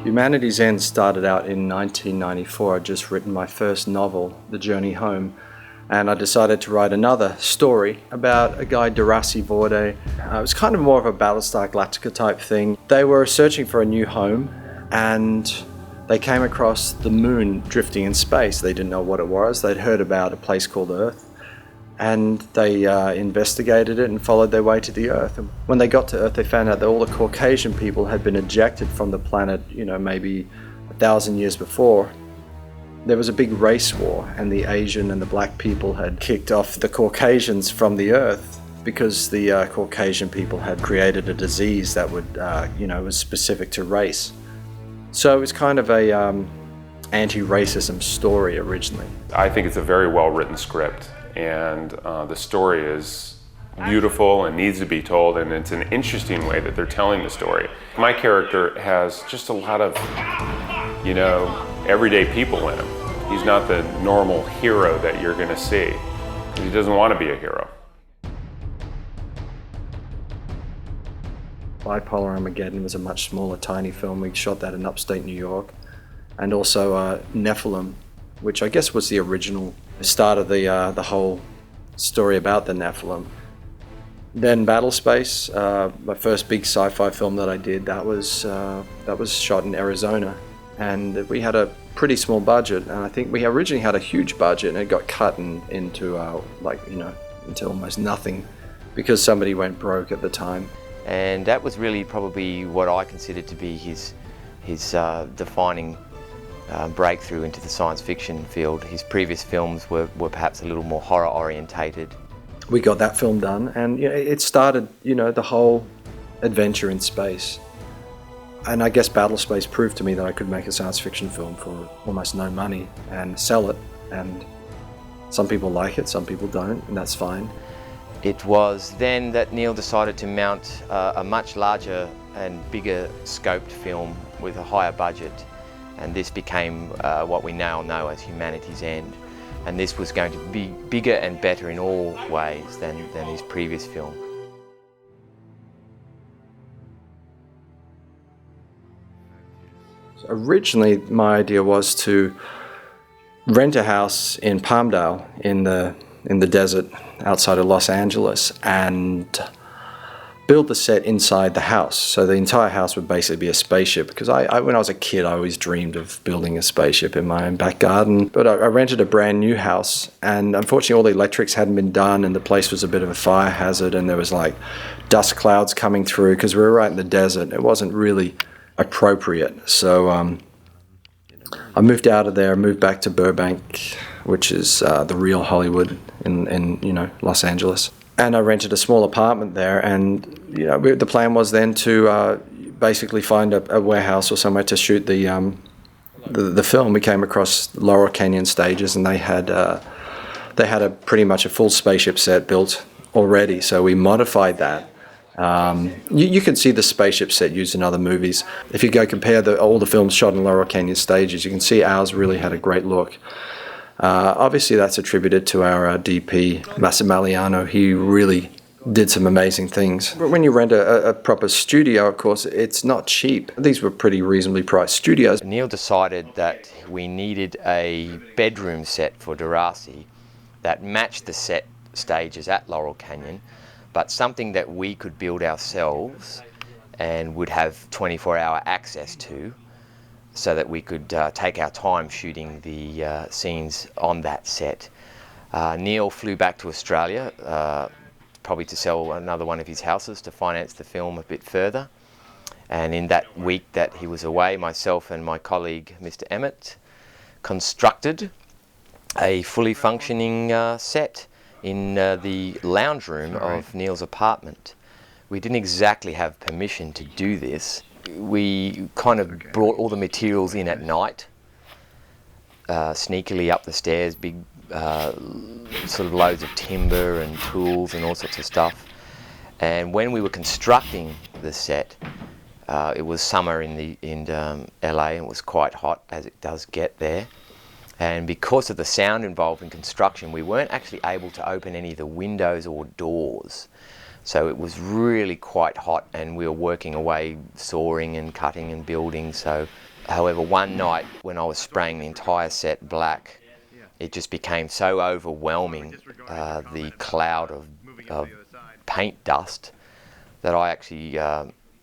Humanity's End started out in 1994. I'd just written my first novel, The Journey Home, and I decided to write another story about a guy, Darasi Vorde. It was kind of more of a Battlestar Galactica type thing. They were searching for a new home, and they came across the moon drifting in space. They didn't know what it was. They'd heard about a place called Earth, and they investigated it and followed their way to the Earth. And when they got to Earth, they found out that all the Caucasian people had been ejected from the planet, maybe 1,000 years before. There was a big race war, and the Asian and the black people had kicked off the Caucasians from the Earth because the Caucasian people had created a disease that was specific to race. So it was kind of a anti-racism story originally. I think it's a very well-written script, and the story is beautiful and needs to be told, and it's an interesting way that they're telling the story. My character has just a lot of, everyday people in him. He's not the normal hero that you're going to see. He doesn't want to be a hero. Bipolar Armageddon was a much smaller, tiny film. We shot that in upstate New York. And also Nephilim, which I guess was the original start of the whole story about the Nephilim. Then Battlespace, my first big sci-fi film that I did, that was shot in Arizona, and we had a pretty small budget, and I think we originally had a huge budget, and it got cut into almost nothing because somebody went broke at the time. And that was really probably what I considered to be his defining breakthrough into the science fiction field. His previous films were perhaps a little more horror orientated. We got that film done, and it started the whole adventure in space. And I guess Battlespace proved to me that I could make a science fiction film for almost no money and sell it, and some people like it, some people don't, and that's fine. It was then that Neil decided to mount a much larger and bigger scoped film with a higher budget, and this became what we now know as Humanity's End. And this was going to be bigger and better in all ways than his previous film. Originally, my idea was to rent a house in Palmdale in the desert outside of Los Angeles and build the set inside the house. So the entire house would basically be a spaceship, because when I was a kid, I always dreamed of building a spaceship in my own back garden. But I rented a brand new house, and unfortunately all the electrics hadn't been done, and the place was a bit of a fire hazard, and there was like dust clouds coming through because we were right in the desert. It wasn't really appropriate. So I moved out of there, moved back to Burbank, which is the real Hollywood in Los Angeles. And I rented a small apartment there, and the plan was then to basically find a warehouse or somewhere to shoot the film. We came across Laurel Canyon Stages, and they had pretty much a full spaceship set built already. So we modified that. You can see the spaceship set used in other movies. If you go compare all the films shot in Laurel Canyon Stages, you can see ours really had a great look. Obviously that's attributed to our DP, Massimiliano. He really did some amazing things. But when you rent a proper studio, of course, it's not cheap. These were pretty reasonably priced studios. Neil decided that we needed a bedroom set for Darasi that matched the set stages at Laurel Canyon, but something that we could build ourselves and would have 24-hour access to, so that we could take our time shooting the scenes on that set. Neil flew back to Australia, probably to sell another one of his houses to finance the film a bit further. And in that week that he was away, myself and my colleague, Mr. Emmett, constructed a fully functioning set in the lounge room of Neil's apartment. We didn't exactly have permission to do this. We kind of brought all the materials in at night, sneakily up the stairs, big sort of loads of timber and tools and all sorts of stuff. And when we were constructing the set, it was summer in LA, and it was quite hot, as it does get there. And because of the sound involved in construction, we weren't actually able to open any of the windows or doors. So it was really quite hot, and we were working away, sawing and cutting and building. So However, one night when I was spraying the entire set black, it just became so overwhelming, the cloud of paint dust, that I actually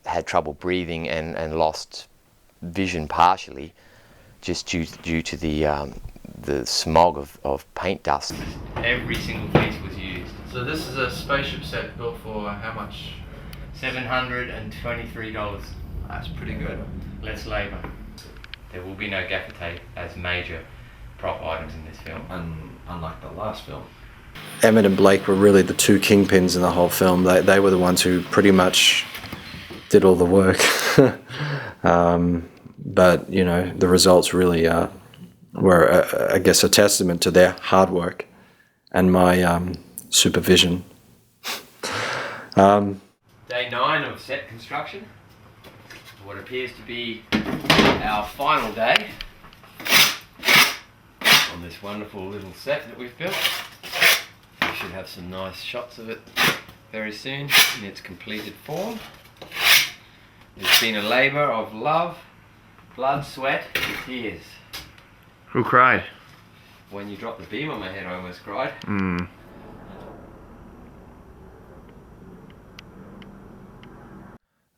had trouble breathing and lost vision partially, just due to the smog of paint dust. Every single piece was used. So this is a spaceship set built for how much? $723. That's pretty good. Less labour. There will be no gaffer tape as major prop items in this film. Unlike the last film. Emmett and Blake were really the two kingpins in the whole film. They were the ones who pretty much did all the work. But, you know, the results really were, I guess, a testament to their hard work and my supervision. Day 9 of set construction. What appears to be our final day on this wonderful little set that we've built. We should have some nice shots of it very soon in its completed form. It's been a labour of love, blood, sweat, and tears. Who cried? When you dropped the beam on my head, I almost cried.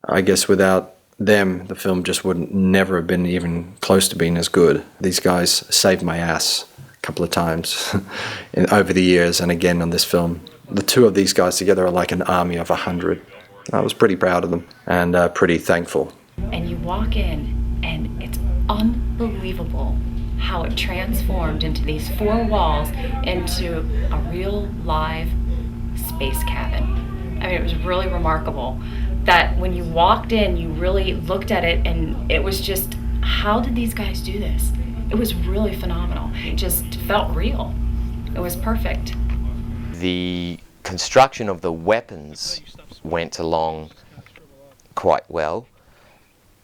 I guess without them, the film just would never have been even close to being as good. These guys saved my ass a couple of times over the years, and again on this film. The two of these guys together are like an army of 100. I was pretty proud of them and pretty thankful. And you walk in, and it's unbelievable how it transformed into these four walls into a real live space cabin. I mean, it was really remarkable that when you walked in, you really looked at it, and it was just, how did these guys do this? It was really phenomenal. It just felt real. It was perfect. The construction of the weapons went along quite well,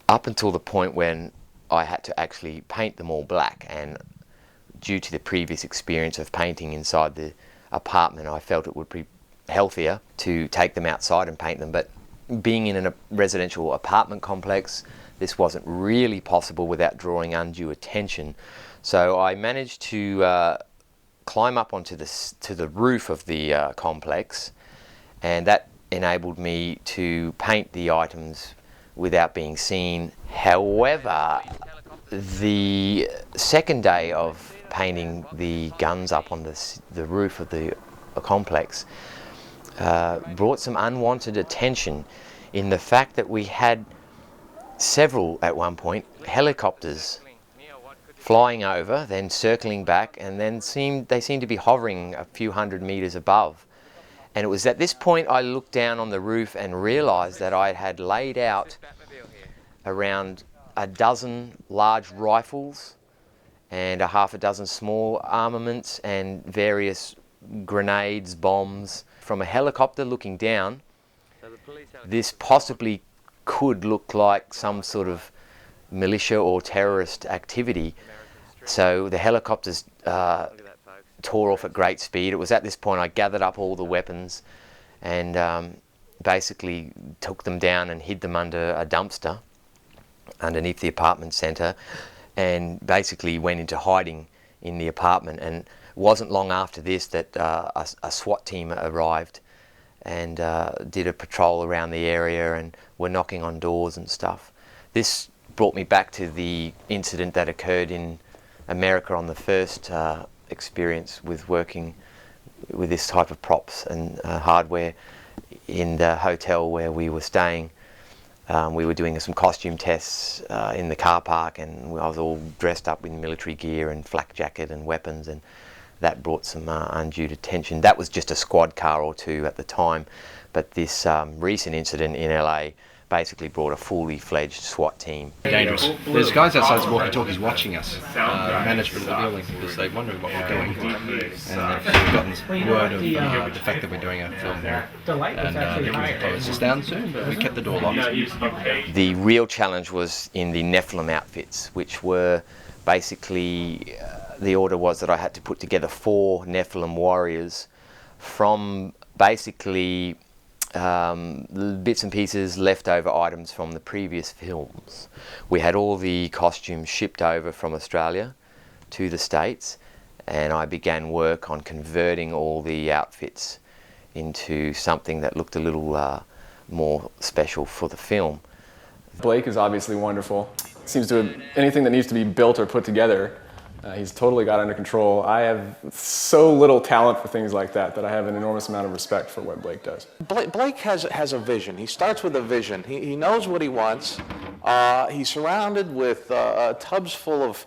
up until the point when I had to actually paint them all black, and due to the previous experience of painting inside the apartment, I felt it would be healthier to take them outside and paint them. But being in a residential apartment complex, this wasn't really possible without drawing undue attention. So I managed to climb up onto the roof of the complex, and that enabled me to paint the items without being seen. However, the second day of painting the guns up on the roof of the complex brought some unwanted attention in the fact that we had several, at one point, helicopters flying over, then circling back, and then they seemed to be hovering a few hundred meters above. And it was at this point I looked down on the roof and realized that I had laid out around a dozen large rifles and a half a dozen small armaments and various grenades, bombs. From a helicopter looking down, this possibly could look like some sort of militia or terrorist activity. So the helicopters tore off at great speed. It was at this point I gathered up all the weapons and basically took them down and hid them under a dumpster underneath the apartment centre, and basically went into hiding in the apartment. And it wasn't long after this that a SWAT team arrived and did a patrol around the area and were knocking on doors and stuff. This brought me back to the incident that occurred in America on the first experience with working with this type of props and hardware in the hotel where we were staying. We were doing some costume tests in the car park, and I was all dressed up in military gear and flak jacket and weapons, and that brought some undue attention. That was just a squad car or two at the time, but this recent incident in LA basically brought a fully fledged SWAT team. Dangerous. There's guys outside the walkie-talkies watching us, management of the building, because they're wondering what we're doing. And they've gotten word of the fact that we're doing a film here. And they will close us down soon, but we kept the door locked. The real challenge was in the Nephilim outfits, which were basically, the order was that I had to put together 4 Nephilim warriors from basically bits and pieces, leftover items from the previous films. We had all the costumes shipped over from Australia to the States, and I began work on converting all the outfits into something that looked a little more special for the film. Blake is obviously wonderful. Seems to anything that needs to be built or put together, he's totally got under control. I have so little talent for things like that I have an enormous amount of respect for what Blake does. Blake has a vision. He starts with a vision. He knows what he wants. He's surrounded with tubs full of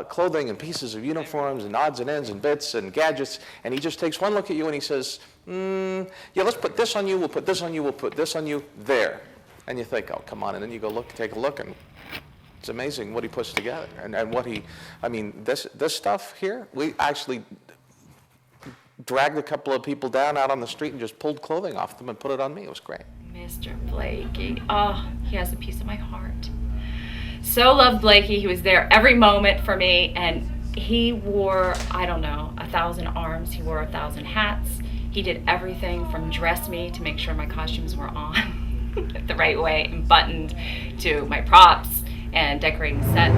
clothing and pieces of uniforms and odds and ends and bits and gadgets, and he just takes one look at you and he says, yeah, let's put this on you, we'll put this on you, we'll put this on you, there. And you think, oh, come on, and then you go take a look, and it's amazing what he puts together. And what I mean, this stuff here, we actually dragged a couple of people down out on the street and just pulled clothing off them and put it on me. It was great. Mr. Blakey, oh, he has a piece of my heart. So loved Blakey. He was there every moment for me, and he wore, I don't know, 1,000 arms. He wore 1,000 hats. He did everything from dress me to make sure my costumes were on the right way and buttoned, to my props and decorating sets.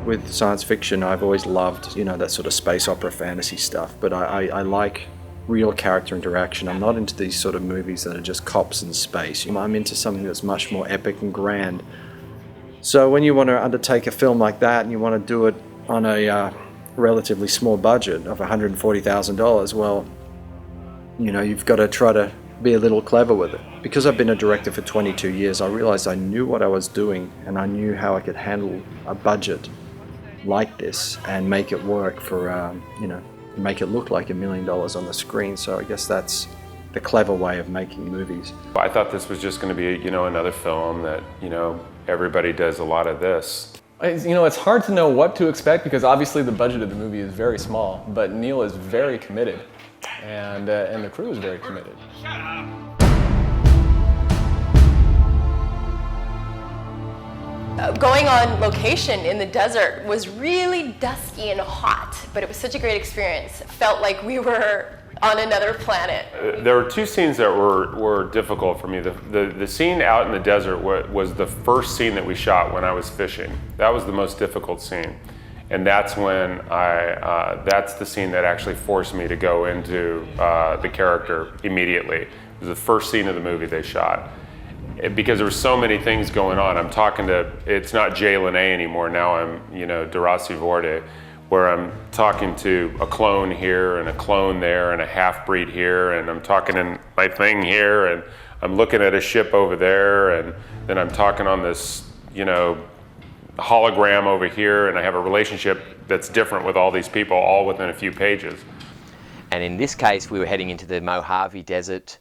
With science fiction, I've always loved, that sort of space opera fantasy stuff, but I like real character interaction. I'm not into these sort of movies that are just cops in space. I'm into something that's much more epic and grand. So when you want to undertake a film like that and you want to do it on a relatively small budget of $140,000, well, you've got to try to be a little clever with it. Because I've been a director for 22 years, I realized I knew what I was doing, and I knew how I could handle a budget like this and make it work for, make it look like $1 million on the screen. So I guess that's the clever way of making movies. I thought this was just going to be, another film that, everybody does a lot of this. It's hard to know what to expect because obviously the budget of the movie is very small, but Neil is very committed, and the crew is very committed. Going on location in the desert was really dusty and hot, but it was such a great experience. It felt like we were on another planet. There were two scenes that were difficult for me. The scene out in the desert was the first scene that we shot when I was fishing. That was the most difficult scene. And that's when that's the scene that actually forced me to go into the character immediately. It was the first scene of the movie they shot. Because there were so many things going on. I'm talking to, it's not Jay Lene anymore, now I'm, Darasi Vorde, where I'm talking to a clone here and a clone there and a half-breed here, and I'm talking in my thing here, and I'm looking at a ship over there, and then I'm talking on this, hologram over here, and I have a relationship that's different with all these people, all within a few pages. And in this case, we were heading into the Mojave Desert.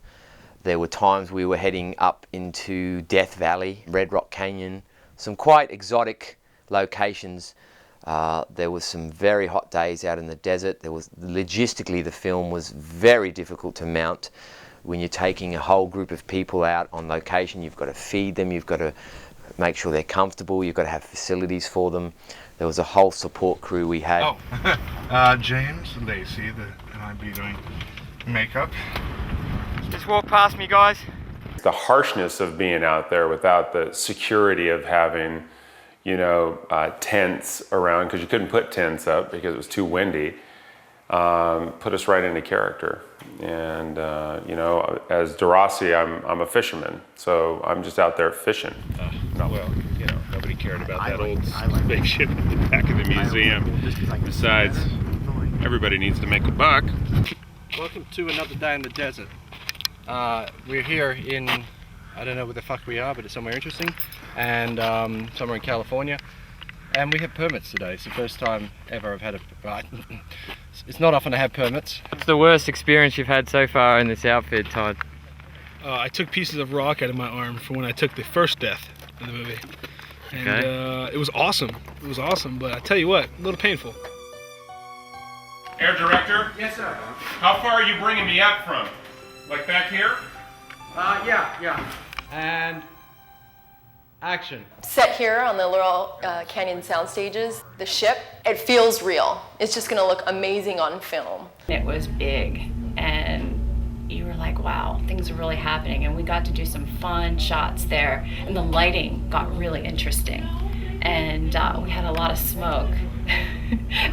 There were times we were heading up into Death Valley, Red Rock Canyon, some quite exotic locations. There was some very hot days out in the desert. Logistically, the film was very difficult to mount. When you're taking a whole group of people out on location, you've got to feed them, you've got to make sure they're comfortable, you've got to have facilities for them. There was a whole support crew we had. James Lacey, and I'd be doing makeup. Just walk past me, guys. The harshness of being out there without the security of having, tents around, because you couldn't put tents up because it was too windy, put us right into character. And, as Darasi, I'm a fisherman, so I'm just out there fishing. Nobody cared about that old spaceship at the back of the museum. Besides, everybody needs to make a buck. Welcome to another day in the desert. We're here in, I don't know where the fuck we are, but it's somewhere interesting, and somewhere in California. And we have permits today. It's the first time ever I've had it's not often I have permits. What's the worst experience you've had so far in this outfit, Todd? I took pieces of rock out of my arm for when I took the first death in the movie. And it was awesome. It was awesome, but I tell you what, a little painful. Air director? Yes, sir. How far are you bringing me up from? Like back here? Yeah. And Action. Set here on the Laurel Canyon sound stages, the ship, it feels real. It's just gonna look amazing on film. It was big, and you were like, wow, things are really happening. And we got to do some fun shots there, and the lighting got really interesting. And we had a lot of smoke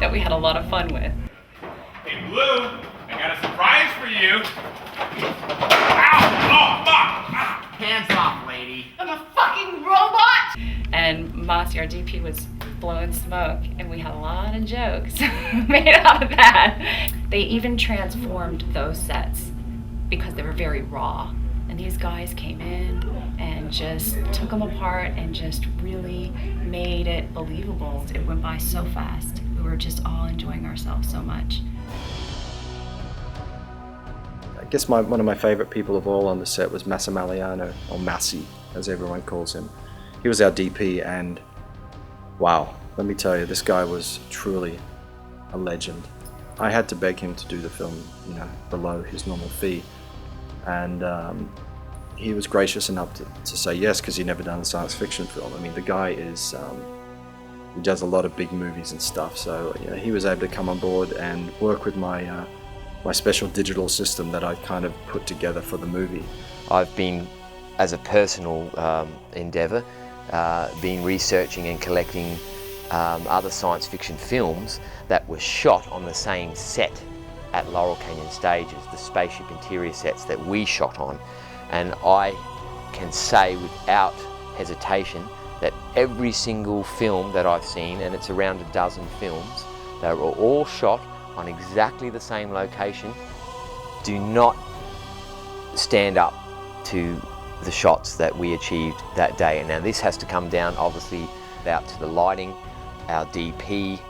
that we had a lot of fun with. Hey, Blue, I got a surprise for you. Ow! Oh, fuck! Ah. Hands off, lady. I'm a fucking robot! And Mossy, our DP, was blowing smoke, and we had a lot of jokes made out of that. They even transformed those sets because they were very raw. And these guys came in and just took them apart and just really made it believable. It went by so fast. We were just all enjoying ourselves so much. I guess one of my favorite people of all on the set was Massimiliano, or Massi, as everyone calls him. He was our DP, and wow, let me tell you, this guy was truly a legend. I had to beg him to do the film, below his normal fee, and he was gracious enough to say yes, because he'd never done a science fiction film. I mean, the guy is, he does a lot of big movies and stuff, so he was able to come on board and work with my special digital system that I kind of put together for the movie. I've been, as a personal endeavour, been researching and collecting other science fiction films that were shot on the same set at Laurel Canyon Stages, the spaceship interior sets that we shot on. And I can say without hesitation that every single film that I've seen, and it's around a dozen films, they were all shot on exactly the same location, do not stand up to the shots that we achieved that day. And now this has to come down obviously out to the lighting, our DP,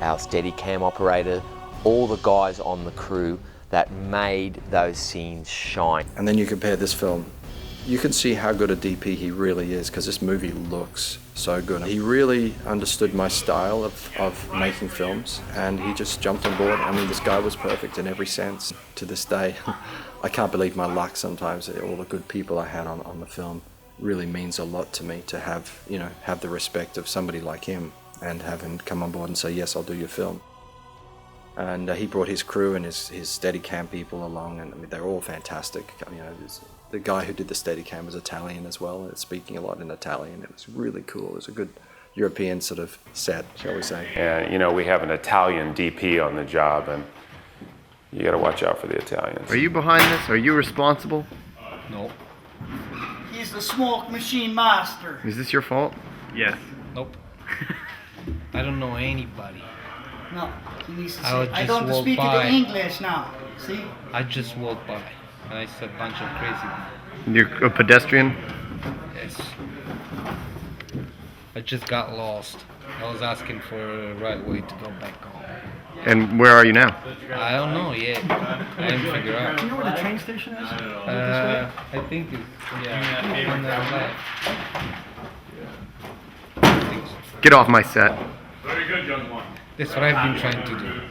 our Steadicam operator, all the guys on the crew that made those scenes shine. And then you compare this film, you can see how good a DP he really is, because this movie looks so good. He really understood my style of making films, and he just jumped on board. I mean, this guy was perfect in every sense. To this day, I can't believe my luck sometimes. All the good people I had on the film really means a lot to me, to have the respect of somebody like him and have him come on board and say, yes, I'll do your film. And he brought his crew and his Steadicam people along, and I mean, they're all fantastic. The guy who did the Steadicam was Italian as well, speaking a lot in Italian. It was really cool. It was a good European sort of set, shall we say. And we have an Italian DP on the job, and you got to watch out for the Italians. Are you behind this? Are you responsible? No. He's the smoke machine master. Is this your fault? Yes. Nope. I don't know anybody. No, he needs to I would say, I just don't walk speak by. the English now. See? I just walked by and I saw a bunch of crazy people. You're a pedestrian? Yes. I just got lost. I was asking for a right way to go back home. And where are you now? I don't know yet. I didn't figure out. Do you know where the train station is? I think it's on the left. Get off my set. Very good, young one. That's what I've been trying to do.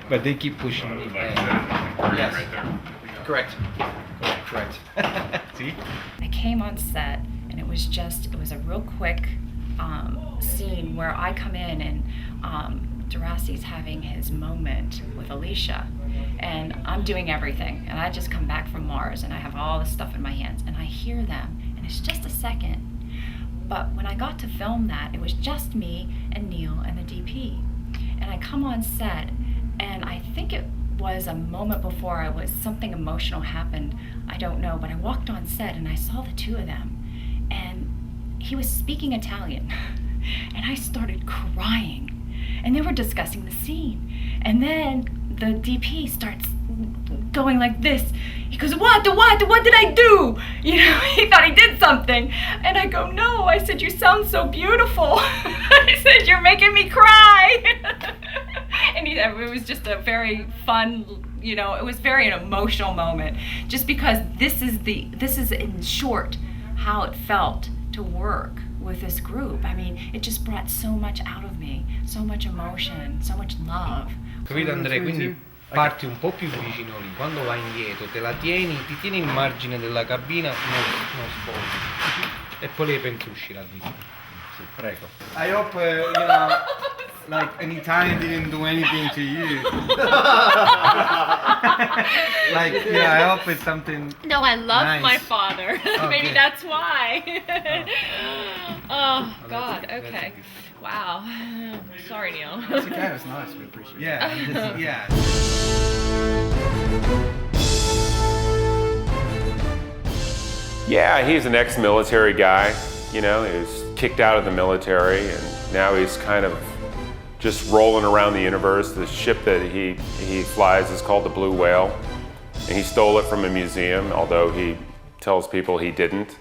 But they keep pushing me back. Yes. Correct. Correct. See? I came on set, and it was a real quick scene where I come in and Deraci's having his moment with Alicia, and I'm doing everything, and I just come back from Mars and I have all this stuff in my hands, and I hear them, and it's just a second. But when I got to film that, it was just me and Neil and the DP. And I come on set, and I think it was a moment before something emotional happened. I don't know, but I walked on set and I saw the two of them. And he was speaking Italian. And I started crying. And they were discussing the scene. And then the DP starts going like this. He goes, what did I do? He thought he did something. And I go, no. I said, you sound so beautiful. I said, you're making me cry. And it was just a very fun, it was very an emotional moment. Just because this is in short how it felt to work with this group. I mean, it just brought so much out of me, so much emotion, so much love. Capito Andrea, quindi Parti un po' più vicino lì, quando vai indietro te la tieni, ti tieni in margine della cabina, non svolti. E poi le pentusci la vita. Sì, prego. I hope, you know, like an Italian didn't do anything to you. Like, yeah, I hope it's something. No, I love nice. my father. Maybe Okay. that's why. Oh, Well, God, that's okay. Wow. Sorry, Neil. It's okay, it was nice, we appreciate it. Yeah, yeah. Yeah, he's an ex-military guy. You know, he was kicked out of the military, and now he's kind of just rolling around the universe. The ship that he flies is called the Blue Whale, and he stole it from a museum, although he tells people he didn't.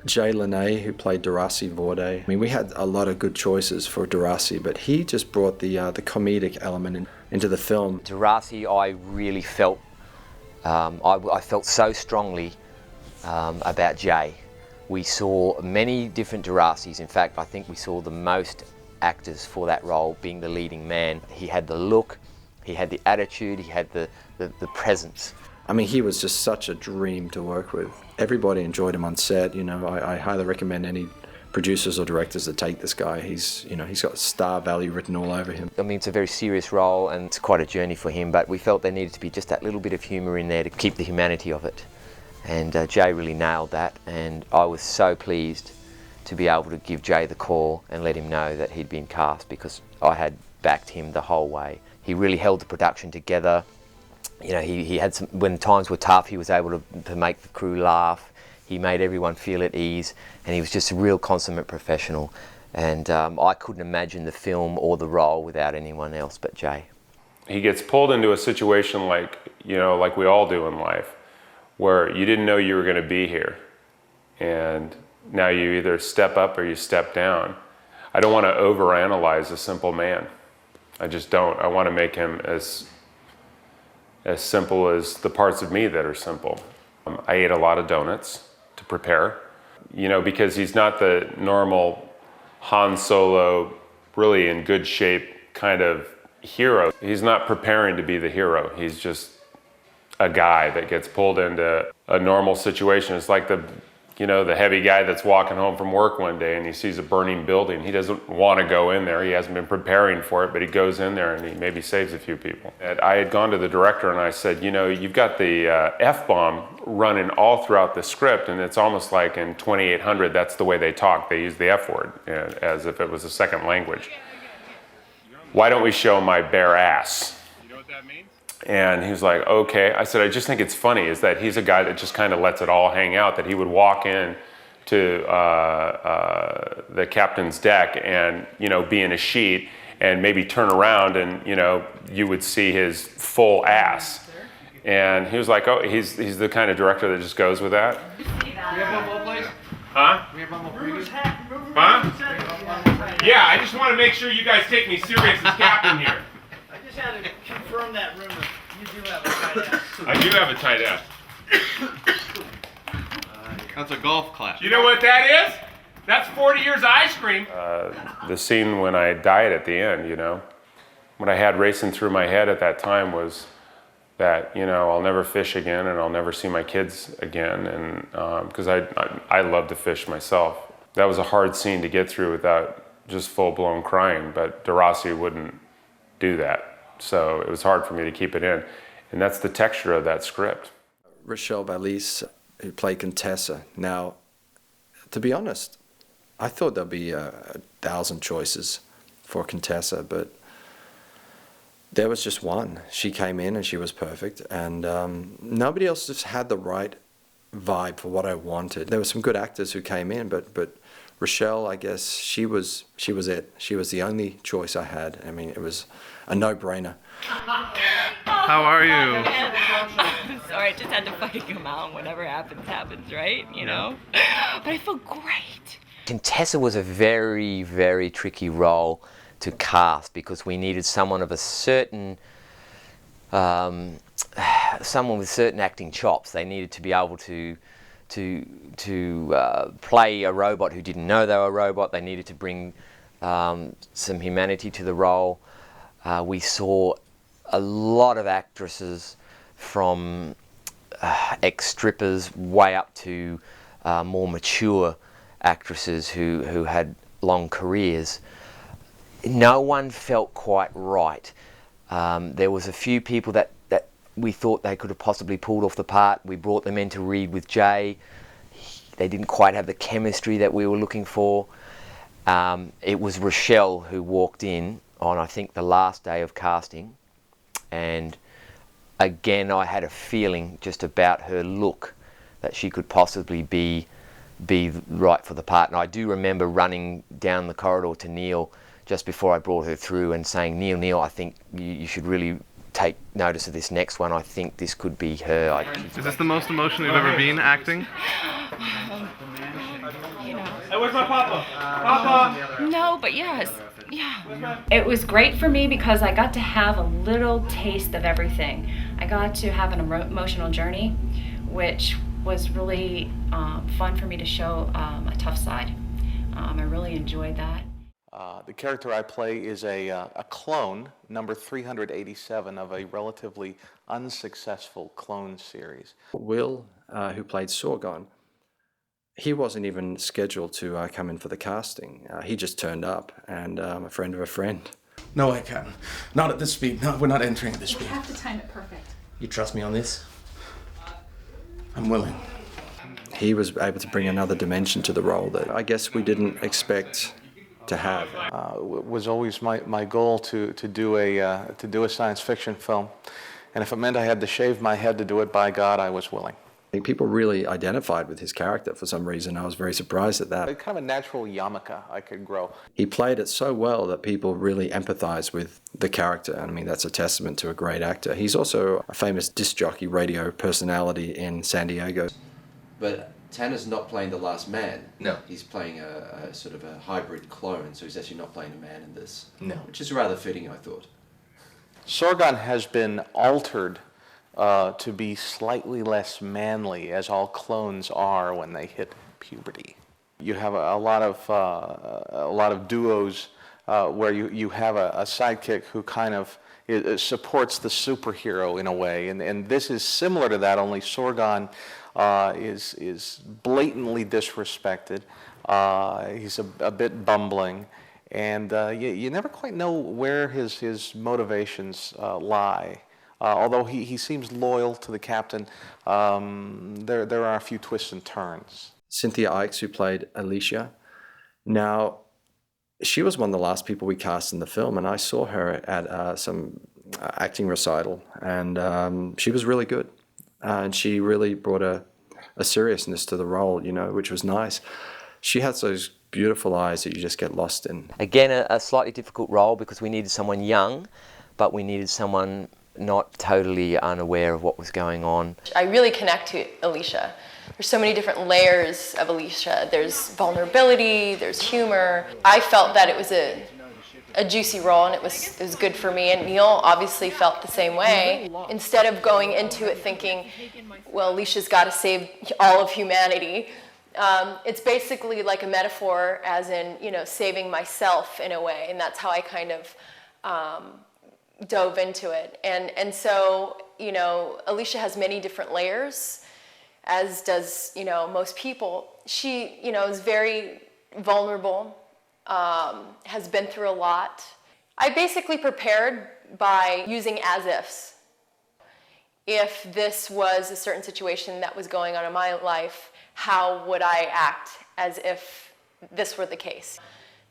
Jay Lene, who played Darasi Vorde. I mean, we had a lot of good choices for Darasi, but he just brought the comedic element into the film. Darasi, I really felt, I felt so strongly about Jay. We saw many different Darasis. In fact, I think we saw the most actors for that role being the leading man. He had the look, he had the attitude, he had the presence. I mean, he was just such a dream to work with. Everybody enjoyed him on set. You know, I highly recommend any producers or directors that take this guy. He's got star value written all over him. I mean, it's a very serious role and it's quite a journey for him, but we felt there needed to be just that little bit of humour in there to keep the humanity of it. And Jay really nailed that, and I was so pleased to be able to give Jay the call and let him know that he'd been cast, because I had backed him the whole way. He really held the production together. You know, he had some, when times were tough, he was able to make the crew laugh. He made everyone feel at ease, and he was just a real consummate professional. And I couldn't imagine the film or the role without anyone else but Jay. He gets pulled into a situation like, you know, like we all do in life, where you didn't know you were going to be here, and now you either step up or you step down. I don't want to overanalyze a simple man. I just don't. I want to make him as simple as the parts of me that are simple. I ate a lot of donuts to prepare, you know, because he's not the normal Han Solo, really in good shape kind of hero. He's not preparing to be the hero. He's just a guy that gets pulled into a normal situation. It's like the heavy guy that's walking home from work one day and he sees a burning building. He doesn't want to go in there. He hasn't been preparing for it, but he goes in there and he maybe saves a few people. And I had gone to the director and I said, you know, you've got the F-bomb running all throughout the script, and it's almost like in 2800, that's the way they talk. They use the F word as if it was a second language. Why don't we show my bare ass? You know what that means? And he was like, okay. I said, I just think it's funny is that he's a guy that just kind of lets it all hang out, that he would walk in to the captain's deck and, you know, be in a sheet and maybe turn around and, you know, you would see his full ass. And he was like, oh, he's the kind of director that just goes with that. We have one more, please. Huh? We have one more, please. Huh? Yeah, I just want to make sure you guys take me serious as captain here. I just had to confirm that rumor. You do have a tight ass. I do have a tight ass. That's a golf clap. You know what that is? That's 40 years of ice cream. The scene when I died at the end, you know, what I had racing through my head at that time was that, you know, I'll never fish again and I'll never see my kids again, and because I love to fish myself. That was a hard scene to get through without just full-blown crying, but Darasi wouldn't do that. So it was hard for me to keep it in. And that's the texture of that script. Rochelle Balise, who played Contessa. Now, to be honest, I thought there'd be 1,000 choices for Contessa, but there was just one. She came in and she was perfect, and nobody else just had the right vibe for what I wanted. There were some good actors who came in, but Rochelle, I guess, she was it. She was the only choice I had. I mean, it was a no-brainer. How are you? Sorry, I just had to fucking come out. Whatever happens, happens, right? You know? But I feel great. Contessa was a very, very tricky role to cast because we needed someone of a certain, someone with certain acting chops. They needed to be able to play a robot who didn't know they were a robot. They needed to bring some humanity to the role. We saw a lot of actresses from ex-strippers way up to more mature actresses who had long careers. No one felt quite right. There was a few people that we thought they could have possibly pulled off the part. We brought them in to read with Jay. They didn't quite have the chemistry that we were looking for. It was Rochelle who walked in on, I think, the last day of casting, and again I had a feeling just about her look that she could possibly be right for the part. And I do remember running down the corridor to Neil just before I brought her through and saying, Neil, I think you should really take notice of this next one. I think this could be her. Is this the most emotional you've ever been acting? Hey, where's my papa? Papa! No, but yes. Yeah. It was great for me because I got to have a little taste of everything. I got to have an emotional journey, which was really fun for me to show a tough side. I really enjoyed that. The character I play is a clone, number 387 of a relatively unsuccessful clone series. Will, who played Sorgon, he wasn't even scheduled to come in for the casting. He just turned up, and a friend of a friend. No, I can't. Not at this speed. No, we're not entering at this speed. You have to time it perfect. You trust me on this? I'm willing. He was able to bring another dimension to the role that I guess we didn't expect to have. It was always my goal to do a science fiction film, and if it meant I had to shave my head to do it, by God, I was willing. I think people really identified with his character for some reason. I was very surprised at that. Kind of a natural yarmulke I could grow. He played it so well that people really empathized with the character, and I mean that's a testament to a great actor. He's also a famous disc jockey radio personality in San Diego. But Tanner's not playing the last man. No. He's playing a sort of a hybrid clone, so he's actually not playing a man in this. No. Which is rather fitting, I thought. Sorgon has been altered to be slightly less manly, as all clones are when they hit puberty. You have a lot of duos where you have a sidekick who kind of supports the superhero in a way, and this is similar to that. Only Sorgon is blatantly disrespected. He's a bit bumbling, and you never quite know where his motivations lie. Although he seems loyal to the captain, there are a few twists and turns. Cynthia Ikes, who played Alicia, now she was one of the last people we cast in the film, and I saw her at some acting recital, and she was really good. And she really brought a seriousness to the role, you know, which was nice. She has those beautiful eyes that you just get lost in. Again, a slightly difficult role because we needed someone young, but we needed someone not totally unaware of what was going on. I really connect to Alicia. There's so many different layers of Alicia. There's vulnerability, there's humor. I felt that it was a juicy role, and it was good for me, and Neil obviously felt the same way. Instead of going into it thinking, well, Alicia's got to save all of humanity, it's basically like a metaphor, as in, you know, saving myself in a way, and that's how I kind of dove into it. And so, you know, Alicia has many different layers, as does, you know, most people. She, you know, is very vulnerable, has been through a lot. I basically prepared by using as-ifs. If this was a certain situation that was going on in my life, how would I act as if this were the case?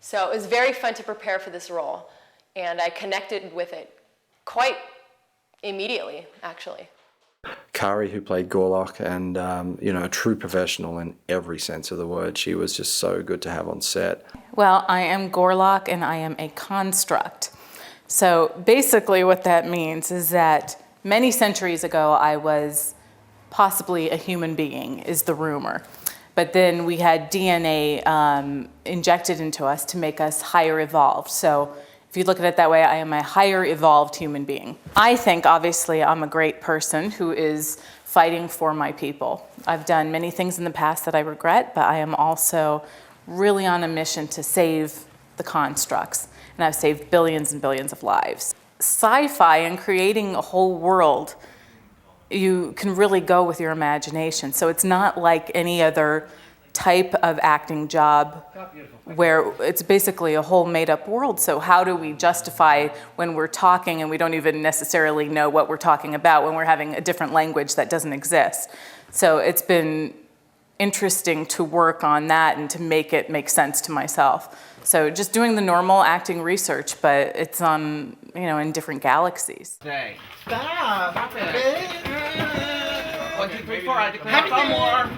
So it was very fun to prepare for this role, and I connected with it quite immediately, actually. Kari, who played Gorlock, and you know, a true professional in every sense of the word. She was just so good to have on set. Well, I am Gorlock, and I am a construct. So basically what that means is that many centuries ago I was possibly a human being, is the rumor. But then we had DNA injected into us to make us higher evolved. So if you look at it that way, I am a higher evolved human being. I think, obviously, I'm a great person who is fighting for my people. I've done many things in the past that I regret, but I am also really on a mission to save the constructs. And I've saved billions and billions of lives. sci-fi and creating a whole world, you can really go with your imagination. So it's not like any other type of acting job where it's basically a whole made-up world. So how do we justify when we're talking and we don't even necessarily know what we're talking about, when we're having a different language that doesn't exist? So it's been interesting to work on that and to make it make sense to myself. So just doing the normal acting research, but it's on, in different galaxies. Okay. Stop. Stop it. 1, 2, 3, 4. I declare one more.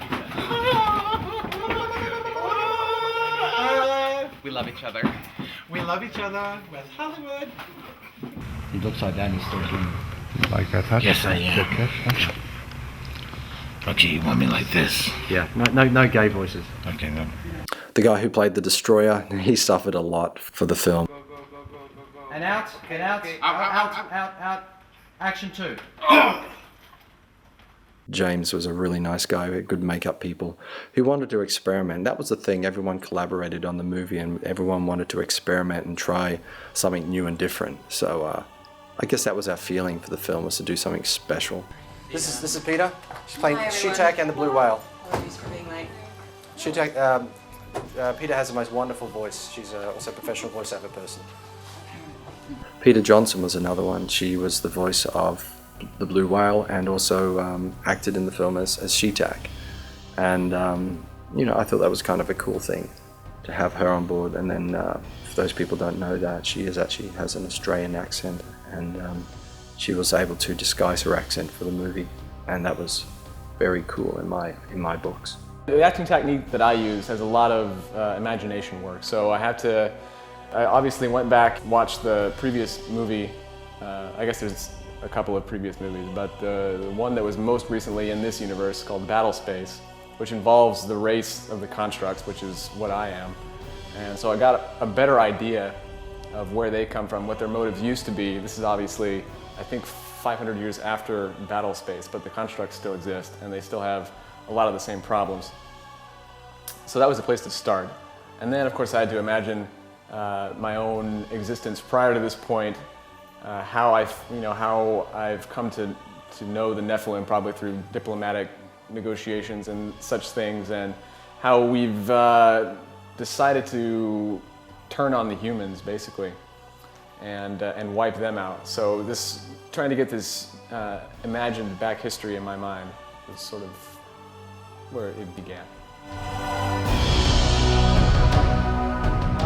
We love each other. We love each other. West Hollywood. He's upside down, he's still dreaming. You like that touch? Yes, I am. Good catch. Okay, you want me like this? Yeah, no gay voices. Okay, no. The guy who played the Destroyer, he suffered a lot for the film. And out, get out, out. Action 2. James was a really nice guy, good makeup people, who wanted to experiment. That was the thing, everyone collaborated on the movie and everyone wanted to experiment and try something new and different. So I guess that was our feeling for the film, was to do something special. This is Peter. She's playing Sheetak and the Blue Whale. Apologies for being late. Sheetak, Peter has the most wonderful voice. She's also a professional voiceover person. Peter Johnson was another one. She was the voice of the Blue Whale and also acted in the film as Sheetak. And, I thought that was kind of a cool thing to have her on board. And then, for those people who don't know that, she actually has an Australian accent, and she was able to disguise her accent for the movie. And that was very cool in my books. The acting technique that I use has a lot of imagination work, so I obviously went back, watched the previous movie. I guess there's a couple of previous movies, but the one that was most recently in this universe called Battle Space, which involves the race of the constructs, which is what I am. And so I got a better idea of where they come from, what their motives used to be. This is obviously, I think, 500 years after Battle Space, but the constructs still exist and they still have a lot of the same problems. So that was a place to start. And then, of course, I had to imagine my own existence prior to this point, how I've come to know the Nephilim, probably through diplomatic negotiations and such things, and how we've decided to turn on the humans, basically, and wipe them out. So trying to get this imagined back history in my mind was sort of where it began.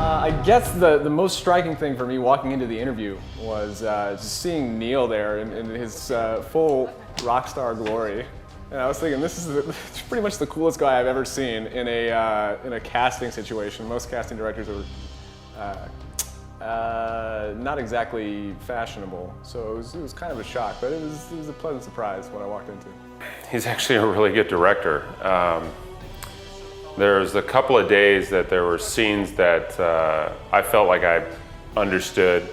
I guess the most striking thing for me walking into the interview was just seeing Neil there in his full rock star glory. And I was thinking, this is pretty much the coolest guy I've ever seen in a casting situation. Most casting directors are not exactly fashionable, so it was kind of a shock, but it was a pleasant surprise when I walked into. He's actually a really good director. There's a couple of days that there were scenes that I felt like I understood,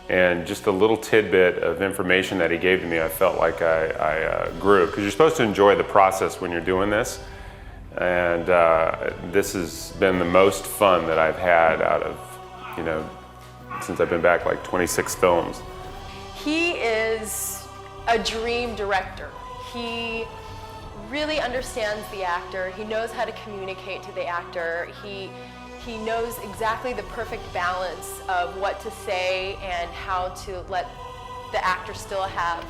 and just a little tidbit of information that he gave to me, I felt like I grew. Because you're supposed to enjoy the process when you're doing this, and this has been the most fun that I've had out of, since I've been back, like 26 films. He is a dream director. He really understands the actor. He knows how to communicate to the actor. He knows exactly the perfect balance of what to say and how to let the actor still have,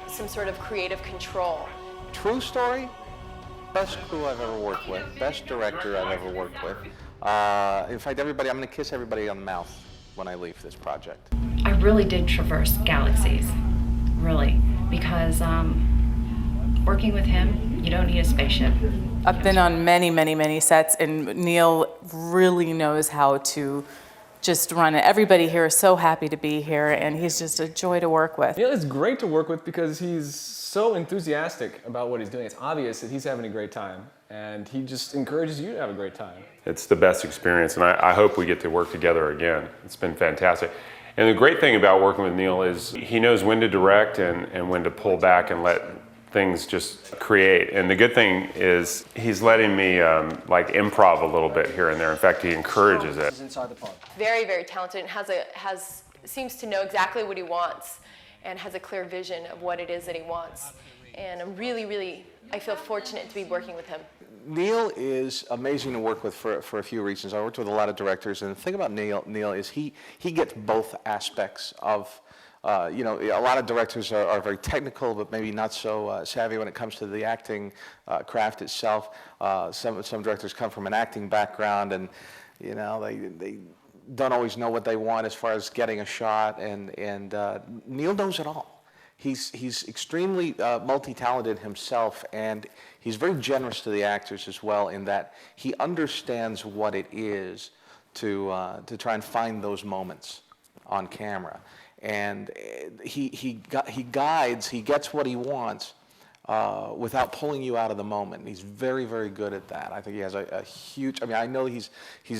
some sort of creative control. True story, best crew I've ever worked with, best director I've ever worked with. In fact, I'm going to kiss everybody on the mouth when I leave this project. I really did traverse galaxies, really, because working with him, you don't need a spaceship. I've been on many, many, many sets, and Neil really knows how to just run it. Everybody here is so happy to be here, and he's just a joy to work with. Neil is great to work with because he's so enthusiastic about what he's doing. It's obvious that he's having a great time, and he just encourages you to have a great time. It's the best experience, and I hope we get to work together again. It's been fantastic. And the great thing about working with Neil is he knows when to direct and when to pull back and let things just create. And the good thing is he's letting me improv a little bit here and there. In fact, he encourages it. Very, very talented and has seems to know exactly what he wants and has a clear vision of what it is that he wants. And I'm really, I feel fortunate to be working with him. Neil is amazing to work with for a few reasons. I worked with a lot of directors, and the thing about Neil is he gets both aspects of, a lot of directors are very technical, but maybe not so savvy when it comes to the acting craft itself. Some directors come from an acting background, and they don't always know what they want as far as getting a shot, and Neil knows it all. He's extremely multi-talented himself, and he's very generous to the actors as well, in that he understands what it is to try and find those moments on camera, and he guides, he gets what he wants without pulling you out of the moment. He's very, very good at that. I think he has a huge. I mean, I know he's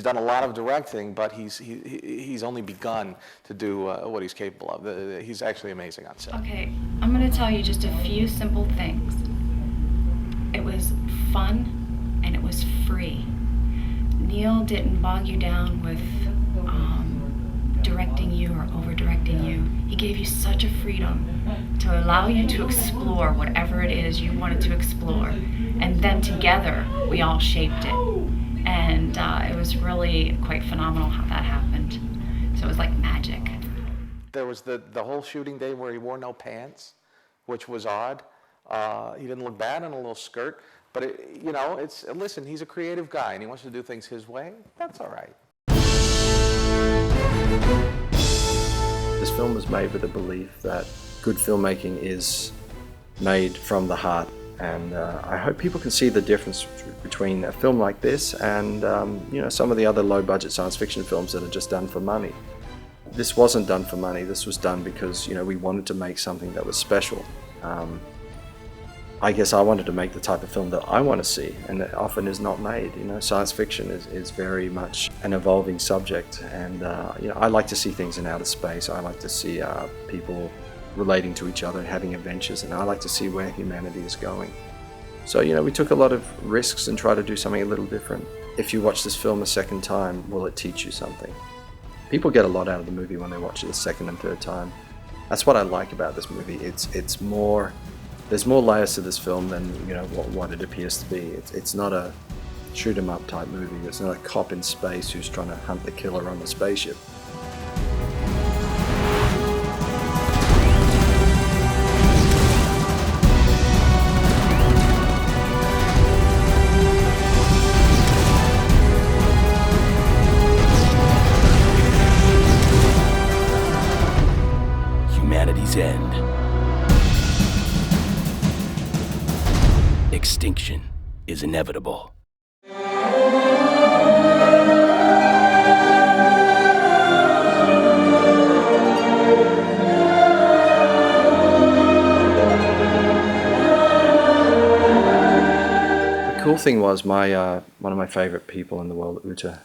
done a lot of directing, but he's only begun to do what he's capable of. He's actually amazing on set. Okay, I'm going to tell you just a few simple things. It was fun and it was free. Neil didn't bog you down with directing you or over-directing you. He gave you such a freedom to allow you to explore whatever it is you wanted to explore. And then together, we all shaped it. And it was really quite phenomenal how that happened. So it was like magic. There was the whole shooting day where he wore no pants, which was odd. He didn't look bad in a little skirt. But, listen, he's a creative guy, and he wants to do things his way. That's all right. This film was made with the belief that good filmmaking is made from the heart, and I hope people can see the difference between a film like this and some of the other low-budget science fiction films that are just done for money. This wasn't done for money. This was done because we wanted to make something that was special. I guess I wanted to make the type of film that I want to see, and that often is not made. Science fiction is very much an evolving subject, and I like to see things in outer space. I like to see people relating to each other and having adventures, and I like to see where humanity is going. So we took a lot of risks and tried to do something a little different. If you watch this film a second time, will it teach you something? People get a lot out of the movie when they watch it a second and third time. That's what I like about this movie. It's more. There's more layers to this film than what it appears to be. It's not a shoot 'em up type movie. It's not a cop in space who's trying to hunt the killer on the spaceship. Humanity's end. Extinction is inevitable. The cool thing was one of my favorite people in the world, Uta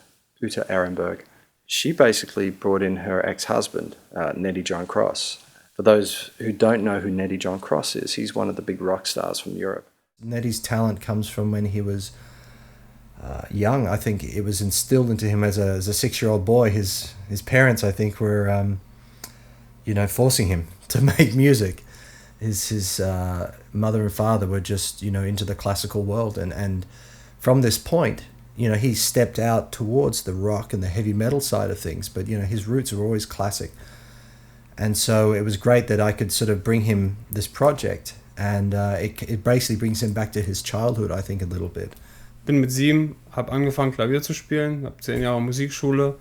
Ehrenberg. She basically brought in her ex-husband, Nettie John Cross. For those who don't know who Nettie John Cross is, he's one of the big rock stars from Europe. Nettie's talent comes from when he was young. I think it was instilled into him as a 6-year-old boy. His parents, I think, were forcing him to make music. His mother and father were just into the classical world, and from this point, he stepped out towards the rock and the heavy metal side of things. But his roots were always classic, and so it was great that I could sort of bring him this project. And it basically brings him back to his childhood, I think, a little bit. Bin mit 7, habe angefangen Klavier zu spielen, habe 10 Jahre Musikschule.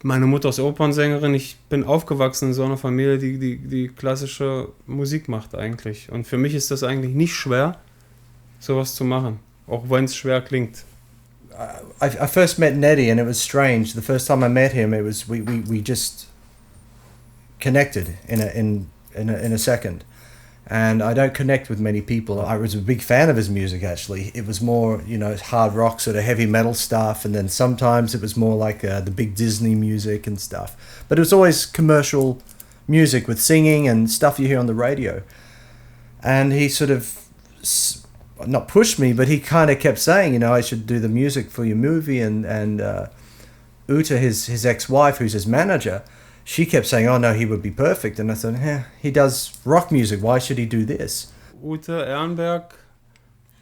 Meine Mutter ist Opernsängerin. Ich bin aufgewachsen in so einer Familie, die klassische Musik macht eigentlich. Und für mich ist das eigentlich nicht schwer, sowas zu machen, auch wenn es schwer klingt. I first met Nettie, and it was strange. The first time I met him, it was we just connected in a second, and I don't connect with many people. I was a big fan of his music, actually. It was more hard rock, sort of heavy metal stuff, and then sometimes it was more like the big Disney music and stuff, but it was always commercial music with singing and stuff you hear on the radio. And he sort of not pushed me, but he kind of kept saying I should do the music for your movie, and Uta, his ex-wife, who's his manager, she kept saying, oh no, he would be perfect. And I thought, he does rock music, why should he do this? Ute Ehrenberg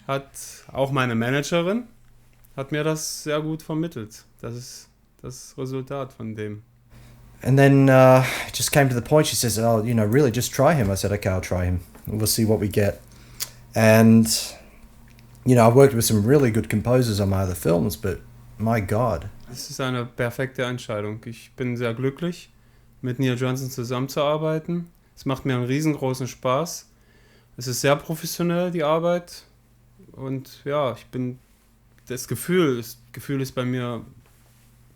hat, auch meine Managerin, hat mir das sehr gut vermittelt. Das ist das Resultat von dem. And then it just came to the point, she says, oh, really, just try him. I said, okay, I'll try him. We'll see what we get. And, I've worked with some really good composers on my other films, but my God. Es ist eine perfekte Entscheidung. Ich bin sehr glücklich, mit Neil Johnson zusammenzuarbeiten. Es macht mir einen riesengroßen Spaß. Es ist sehr professionell, die Arbeit. Und ja, das Gefühl ist bei mir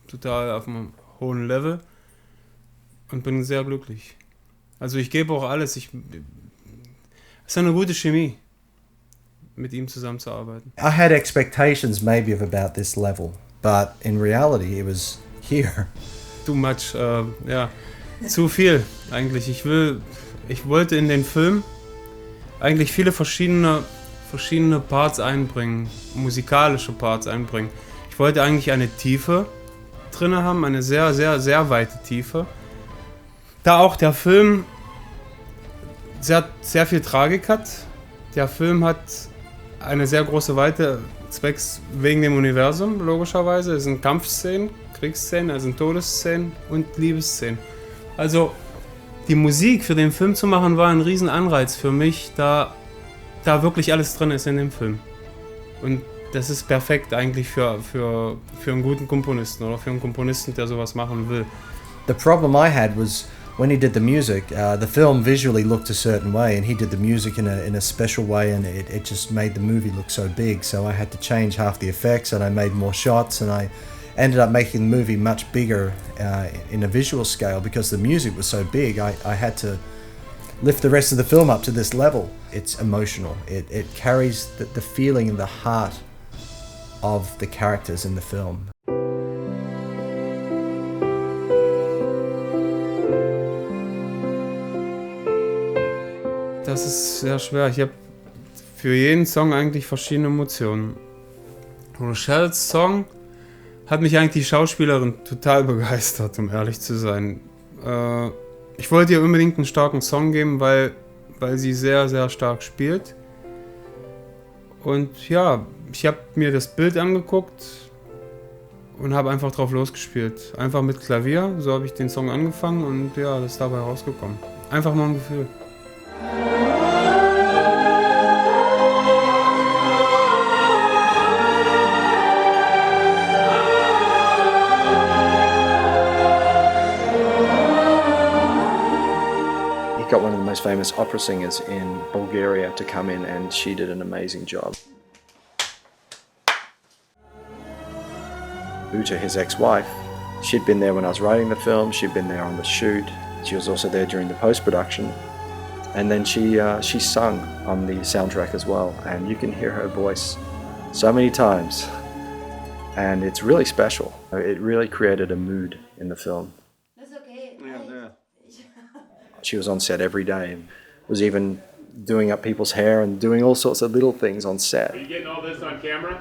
total auf einem hohen Level und bin sehr glücklich. Also ich gebe auch alles. Es ist eine gute Chemie, mit ihm zusammenzuarbeiten. I had expectations maybe of about this level, but in reality it was here. Too much, zu viel eigentlich. Ich wollte in den Film eigentlich viele verschiedene Parts einbringen, musikalische Parts einbringen. Ich wollte eigentlich eine Tiefe drin haben, eine sehr, sehr, sehr weite Tiefe. Da auch der Film sehr, sehr viel Tragik hat. Der Film hat eine sehr große Weite zwecks wegen dem Universum, logischerweise. Es sind Kampfszenen, Kriegsszenen, es sind Todesszenen und Liebesszenen. Also die Musik für den Film zu machen, war ein Riesenanreiz für mich, da wirklich alles drin ist in dem Film. Und das ist perfekt eigentlich für einen guten Komponisten oder für einen Komponisten, der sowas machen will. The problem I had was when he did the music, the film visually looked a certain way, and he did the music in a special way, and it just made the movie look so big. So I had to change half the effects, and I made more shots, and I ended up making the movie much bigger in a visual scale because the music was so big. I had to lift the rest of the film up to this level. It's emotional. It carries the feeling and the heart of the characters in the film. Das ist sehr schwer. Ich habe für jeden Song eigentlich verschiedene Emotionen. Rochelle's Song hat mich eigentlich die Schauspielerin total begeistert, um ehrlich zu sein. Ich wollte ihr unbedingt einen starken Song geben, weil sie sehr, sehr stark spielt. Und ja, ich habe mir das Bild angeguckt und habe einfach drauf losgespielt. Einfach mit Klavier, so habe ich den Song angefangen und ja, das ist dabei rausgekommen. Einfach nur ein Gefühl. Got one of the most famous opera singers in Bulgaria to come in, and she did an amazing job. Uta, his ex-wife, she'd been there when I was writing the film, she'd been there on the shoot, she was also there during the post-production, and then she sung on the soundtrack as well, and you can hear her voice so many times, and it's really special. It really created a mood in the film. She was on set every day and was even doing up people's hair and doing all sorts of little things on set. Are you getting all this on camera?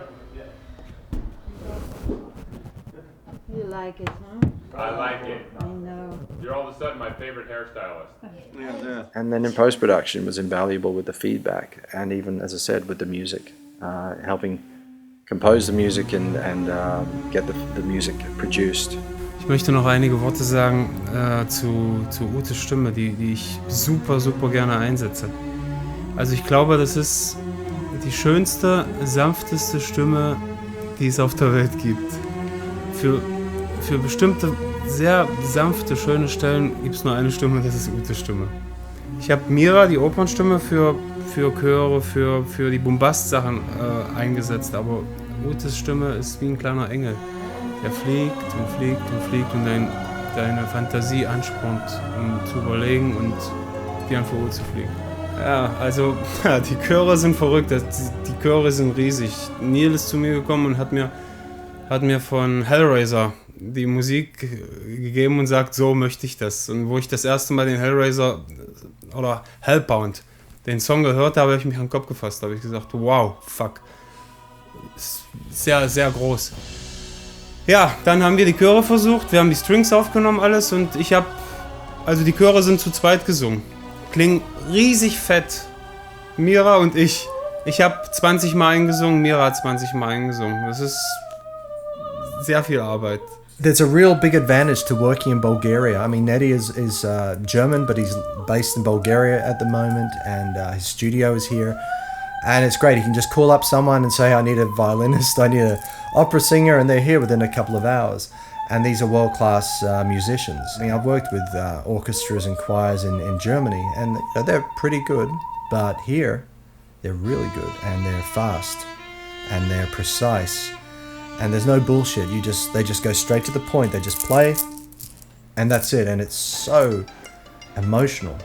You like it, huh? I like it. I know. You're all of a sudden my favorite hairstylist. And then in post-production was invaluable with the feedback and even, as I said, with the music, helping compose the music and get the music produced. Ich möchte noch einige Worte sagen zu Utes Stimme, die ich super, super gerne einsetze. Also ich glaube, das ist die schönste, sanfteste Stimme, die es auf der Welt gibt. Für bestimmte, sehr sanfte, schöne Stellen gibt es nur eine Stimme, das ist Utes Stimme. Ich habe Mira, die Opernstimme, für Chöre, für die Bombast-Sachen eingesetzt, aber Utes Stimme ist wie ein kleiner Engel. Der fliegt und fliegt und fliegt und deine Fantasie anspornt, um zu überlegen und wie ein Vogel zu fliegen. Ja, also die Chöre sind verrückt, die Chöre sind riesig. Neil ist zu mir gekommen und hat mir von Hellraiser die Musik gegeben und sagt, so möchte ich das. Und wo ich das erste Mal den Hellraiser oder Hellbound, den Song gehört habe, habe ich mich an den Kopf gefasst. Da habe ich gesagt, wow, fuck. Sehr, sehr groß. Ja, dann haben wir die Chöre versucht, wir haben die Strings aufgenommen, alles, und also die Chöre sind zu zweit gesungen. Klingen riesig fett. Mira und ich. Ich habe 20 Mal eingesungen, Mira hat 20 Mal eingesungen. Das ist sehr viel Arbeit. There's a real big advantage to working in Bulgaria. I mean, Neddy is German, but he's based in Bulgaria at the moment, and his studio is here. And it's great. He can just call up someone and say, I need a violinist, I need an opera singer, and they're here within a couple of hours. And these are world-class musicians. I mean, I've worked with orchestras and choirs in Germany, and they're pretty good, but here they're really good, and they're fast, and they're precise, and there's no bullshit. They just go straight to the point. They just play, and that's it. And it's so emotional.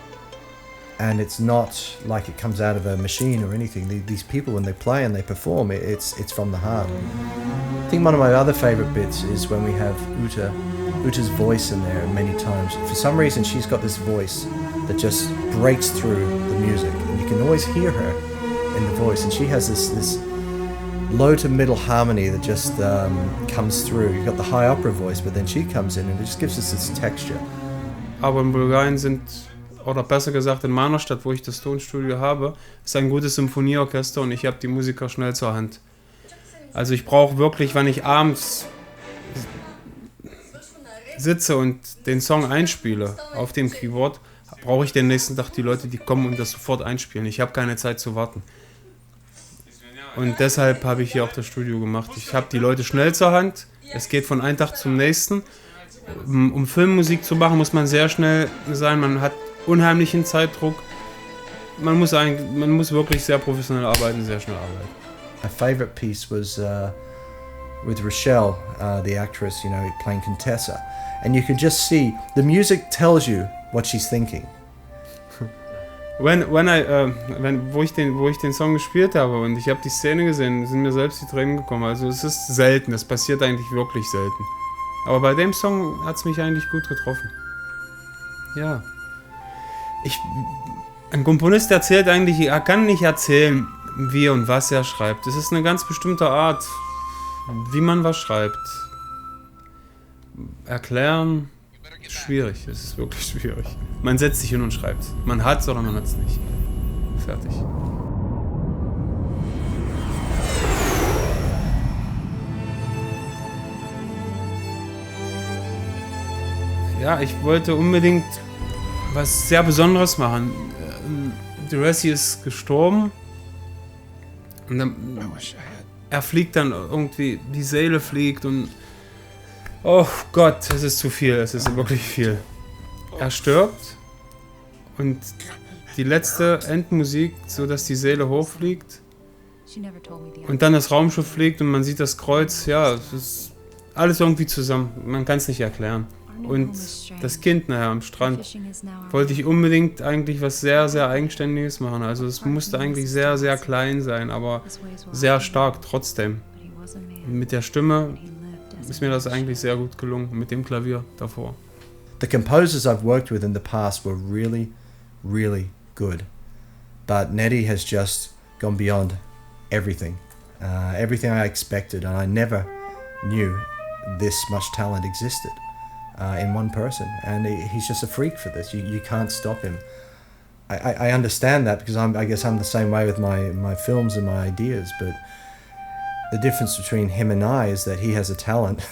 And it's not like it comes out of a machine or anything. These people, when they play and they perform, it's from the heart. I think one of my other favorite bits is when we have Uta's voice in there many times. For some reason, she's got this voice that just breaks through the music, and you can always hear her in the voice. And she has this low to middle harmony that just comes through. You've got the high opera voice, but then she comes in and it just gives us this texture. Aber in Bulgarien oder besser gesagt in meiner Stadt, wo ich das Tonstudio habe, ist ein gutes Symphonieorchester und ich habe die Musiker schnell zur Hand. Also ich brauche wirklich, wenn ich abends sitze und den Song einspiele auf dem Keyboard, brauche ich den nächsten Tag die Leute, die kommen und das sofort einspielen. Ich habe keine Zeit zu warten. Und deshalb habe ich hier auch das Studio gemacht. Ich habe die Leute schnell zur Hand. Es geht von einem Tag zum nächsten. Um Filmmusik zu machen, muss man sehr schnell sein. Man hat unheimlichen Zeitdruck. Man muss wirklich sehr professionell arbeiten, sehr schnell arbeiten. My favorite piece was with Rochelle, the actress, playing Contessa. And you can just see, the music tells you what she's thinking. Wo ich den Song gespielt habe und ich habe die Szene gesehen, sind mir selbst die Tränen gekommen. Also es ist selten, es passiert eigentlich wirklich selten. Aber bei dem Song hat es mich eigentlich gut getroffen. Ja. Ein Komponist erzählt eigentlich, er kann nicht erzählen, wie und was er schreibt. Es ist eine ganz bestimmte Art, wie man was schreibt. Erklären, schwierig, es ist wirklich schwierig. Man setzt sich hin und schreibt. Man hat's oder man hat's nicht. Fertig. Ja, ich wollte unbedingt was sehr Besonderes machen. Duresi ist gestorben und dann, er fliegt dann irgendwie, die Seele fliegt und oh Gott, es ist zu viel, es ist wirklich viel. Er stirbt und die letzte Endmusik, so dass die Seele hochfliegt und dann das Raumschiff fliegt und man sieht das Kreuz, ja, es ist alles irgendwie zusammen, man kann es nicht erklären. Und das Kind nachher am Strand wollte ich unbedingt eigentlich was sehr, sehr Eigenständiges machen. Also es musste eigentlich sehr, sehr klein sein, aber sehr stark trotzdem. Mit der Stimme ist mir das eigentlich sehr gut gelungen, mit dem Klavier davor. The composers I've worked with in the past were really, really good. But Neddy has just gone beyond everything. Everything I expected, and I never knew this much talent existed. In one person, and he's just a freak for this. You can't stop him. I understand that because I guess I'm the same way with my films and my ideas, but the difference between him and I is that he has a talent.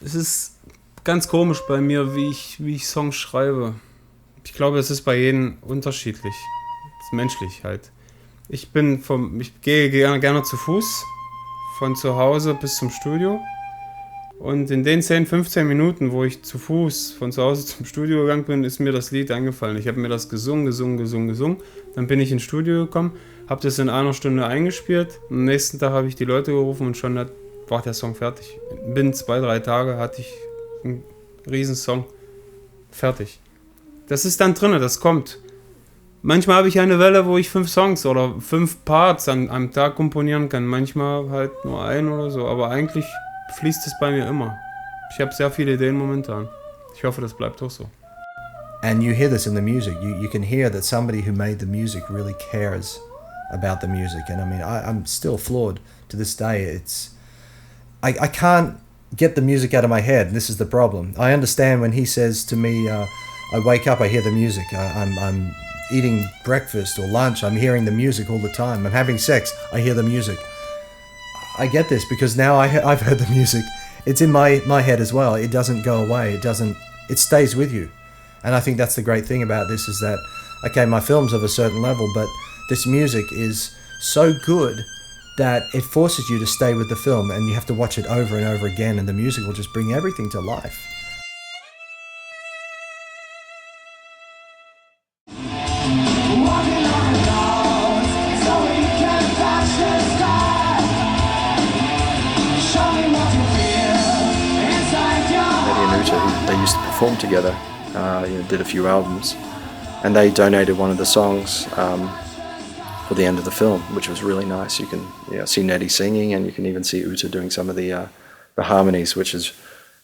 Es ist ganz komisch bei mir, wie ich Songs schreibe. Ich glaube, es ist bei jedem unterschiedlich. Das ist menschlich halt. Ich gehe gerne zu Fuß von zu Hause bis zum Studio. Und in den 10, 15 Minuten, wo ich zu Fuß von zu Hause zum Studio gegangen bin, ist mir das Lied eingefallen. Ich habe mir das gesungen. Dann bin ich ins Studio gekommen, habe das in einer Stunde eingespielt. Am nächsten Tag habe ich die Leute gerufen und schon war der Song fertig. Binnen 2, 3 Tage hatte ich einen riesen Song fertig. Das ist dann drin, das kommt. Manchmal habe ich eine Welle, wo ich 5 Songs oder 5 Parts am Tag komponieren kann. Manchmal halt nur ein oder so, aber eigentlich fließt es bei mir immer. Ich habe sehr viele Ideen momentan. Ich hoffe, das bleibt auch so. And you hear this in the music. You can hear that somebody who made the music really cares about the music. And I mean, I'm still floored to this day. I can't get the music out of my head. This is the problem. I understand when he says to me, I wake up, I hear the music. I'm eating breakfast or lunch, I'm hearing the music all the time. I'm having sex, I hear the music. I get this because now I've heard the music. It's in my head as well. It doesn't go away. It stays with you. And I think that's the great thing about this is that, okay, my film's of a certain level, but this music is so good that it forces you to stay with the film, and you have to watch it over and over again, and the music will just bring everything to life. They used to perform together, did a few albums, and they donated one of the songs for the end of the film, which was really nice. You can see Nettie singing, and you can even see Uta doing some of the harmonies, which is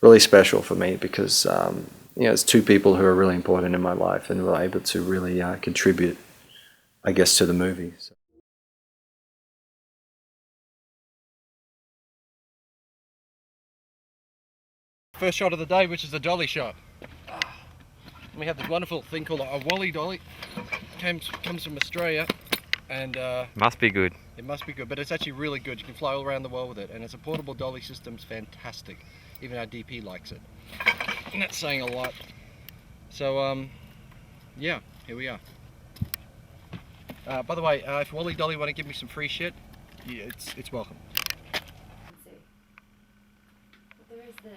really special for me because it's two people who are really important in my life and were able to really contribute, I guess, to the movie. So. First shot of the day, which is the dolly shot. We have this wonderful thing called a Wally dolly. Comes from Australia, and must be good. It must be good, but it's actually really good. You can fly all around the world with it, and it's a portable dolly system. It's fantastic. Even our DP likes it, and that's saying a lot. So yeah, here we are. By the way, if Wally Dolly want to give me some free shit, yeah, it's welcome. Let's see. But there is this.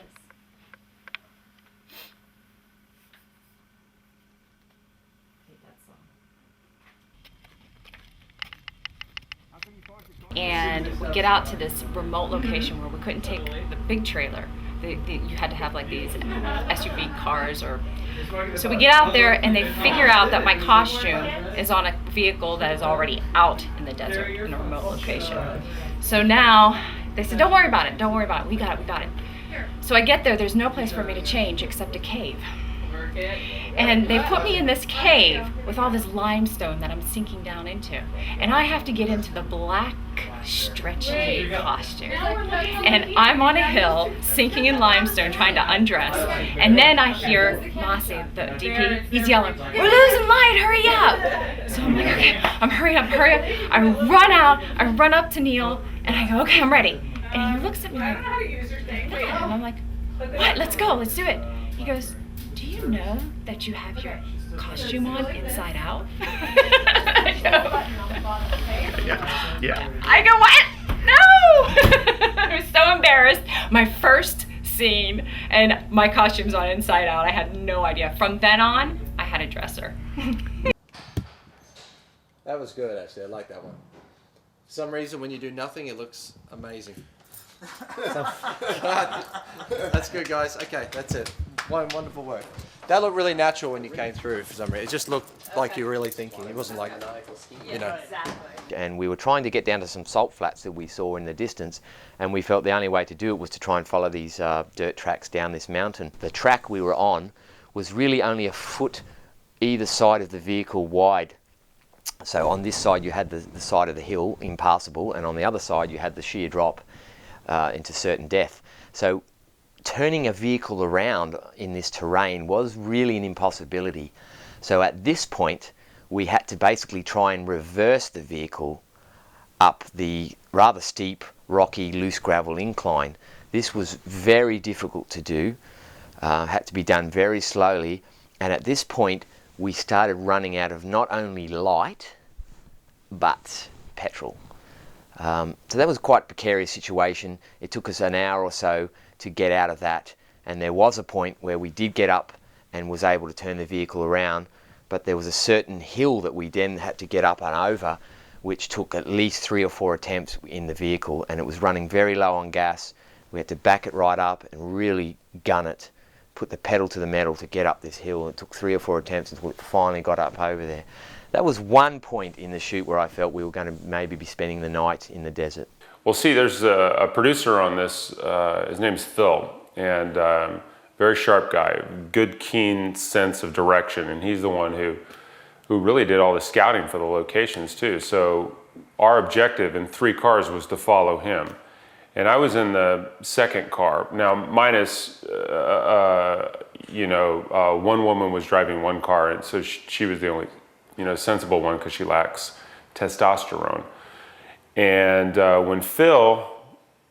And we get out to this remote location where we couldn't take the big trailer. You had to have like these SUV cars so we get out there and they figure out that my costume is on a vehicle that is already out in the desert in a remote location. So now they said, don't worry about it, we got it. So I get there's no place for me to change except a cave. And they put me in this cave with all this limestone that I'm sinking down into. And I have to get into the black, stretchy costume. And I'm on a hill, sinking in limestone, trying to undress. And then I hear Masi, the DP, he's yelling, we're losing light, hurry up! So I'm like, okay, I'm hurry up. I run out, I run up to Neil, and I go, okay, I'm ready. And he looks at me like, and I'm like, what, let's go, let's do it. He goes, do you know that you have your costume on inside out? Yeah. I go, what? No! I was so embarrassed. My first scene and my costume's on inside out. I had no idea. From then on, I had a dresser. That was good, actually. I like that one. For some reason, when you do nothing, it looks amazing. That's good, guys. Okay, that's it. Wonderful work. That looked really natural when you came through for some reason. It just looked like you were really thinking. It wasn't like, And we were trying to get down to some salt flats that we saw in the distance, and we felt the only way to do it was to try and follow these dirt tracks down this mountain. The track we were on was really only a foot either side of the vehicle wide. So on this side you had the side of the hill impassable, and on the other side you had the sheer drop into certain death. So turning a vehicle around in this terrain was really an impossibility. So at this point we had to basically try and reverse the vehicle up the rather steep, rocky, loose gravel incline. This was very difficult to do, had to be done very slowly, and at this point we started running out of not only light but petrol. So that was quite a precarious situation. It took us an hour or so to get out of that, and there was a point where we did get up and was able to turn the vehicle around, but there was a certain hill that we then had to get up and over, which took at least 3 or 4 attempts in the vehicle, and it was running very low on gas. We had to back it right up and really gun it, put the pedal to the metal to get up this hill. It took 3 or 4 attempts until it finally got up over there. That was one point in the shoot where I felt we were going to maybe be spending the night in the desert. Well, see, there's a producer on this. His name's Phil, and very sharp guy, good, keen sense of direction, and he's the one who really did all the scouting for the locations too. So our objective in 3 cars was to follow him. And I was in the second car. Now, minus, one woman was driving one car, and so she was the only, sensible one because she lacks testosterone. And when Phil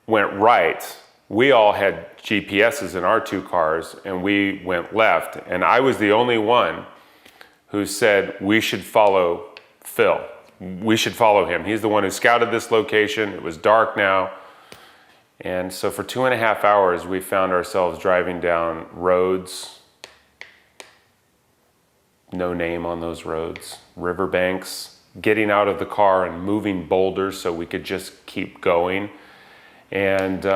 went right, we all had GPSs in our two cars, and we went left. And I was the only one who said, we should follow Phil. We should follow him. He's the one who scouted this location. It was dark now. And so for 2.5 hours, we found ourselves driving down roads, no name on those roads, riverbanks, getting out of the car and moving boulders so we could just keep going. And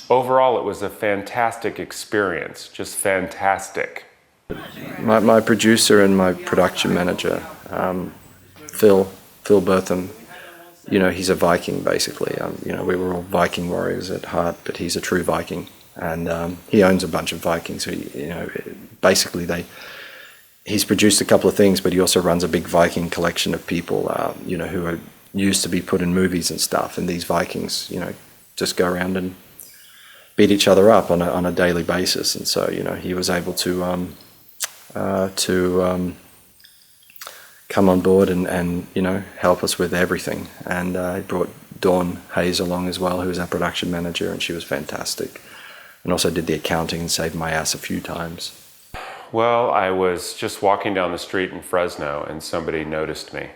overall, it was a fantastic experience, just fantastic. My producer and my production manager, Phil Bertham, he's a Viking basically. We were all Viking warriors at heart, but he's a true Viking, and he owns a bunch of Vikings. So basically he's produced a couple of things, but he also runs a big Viking collection of people, who are used to be put in movies and stuff. And these Vikings, just go around and beat each other up on a daily basis. And so he was able to come on board and help us with everything. And he brought Dawn Hayes along as well, who was our production manager, and she was fantastic. And also did the accounting and saved my ass a few times. Well, I was just walking down the street in Fresno and somebody noticed me.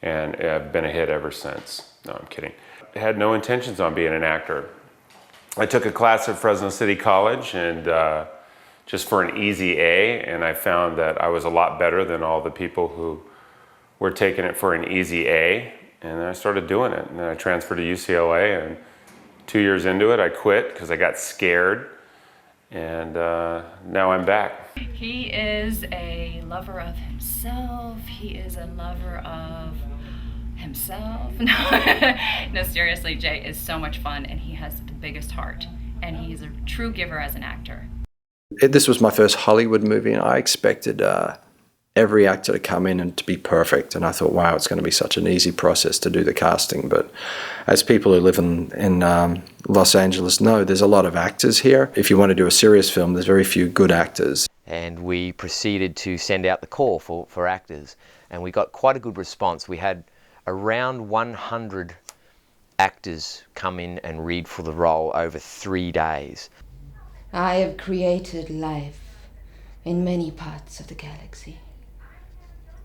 And I've been a hit ever since. No, I'm kidding. I had no intentions on being an actor. I took a class at Fresno City College and just for an easy A, and I found that I was a lot better than all the people who were taking it for an easy A, and then I started doing it. And then I transferred to UCLA, and 2 years into it, I quit because I got scared, and now I'm back. He is a lover of himself. He is a lover of himself. No, seriously, Jay is so much fun, and he has the biggest heart, and he's a true giver as an actor. This was my first Hollywood movie, and I expected every actor to come in and to be perfect. And I thought, wow, it's going to be such an easy process to do the casting. But as people who live in Los Angeles know, there's a lot of actors here. If you want to do a serious film, there's very few good actors. And we proceeded to send out the call for actors. And we got quite a good response. We had around 100 actors come in and read for the role over 3 days. I have created life in many parts of the galaxy.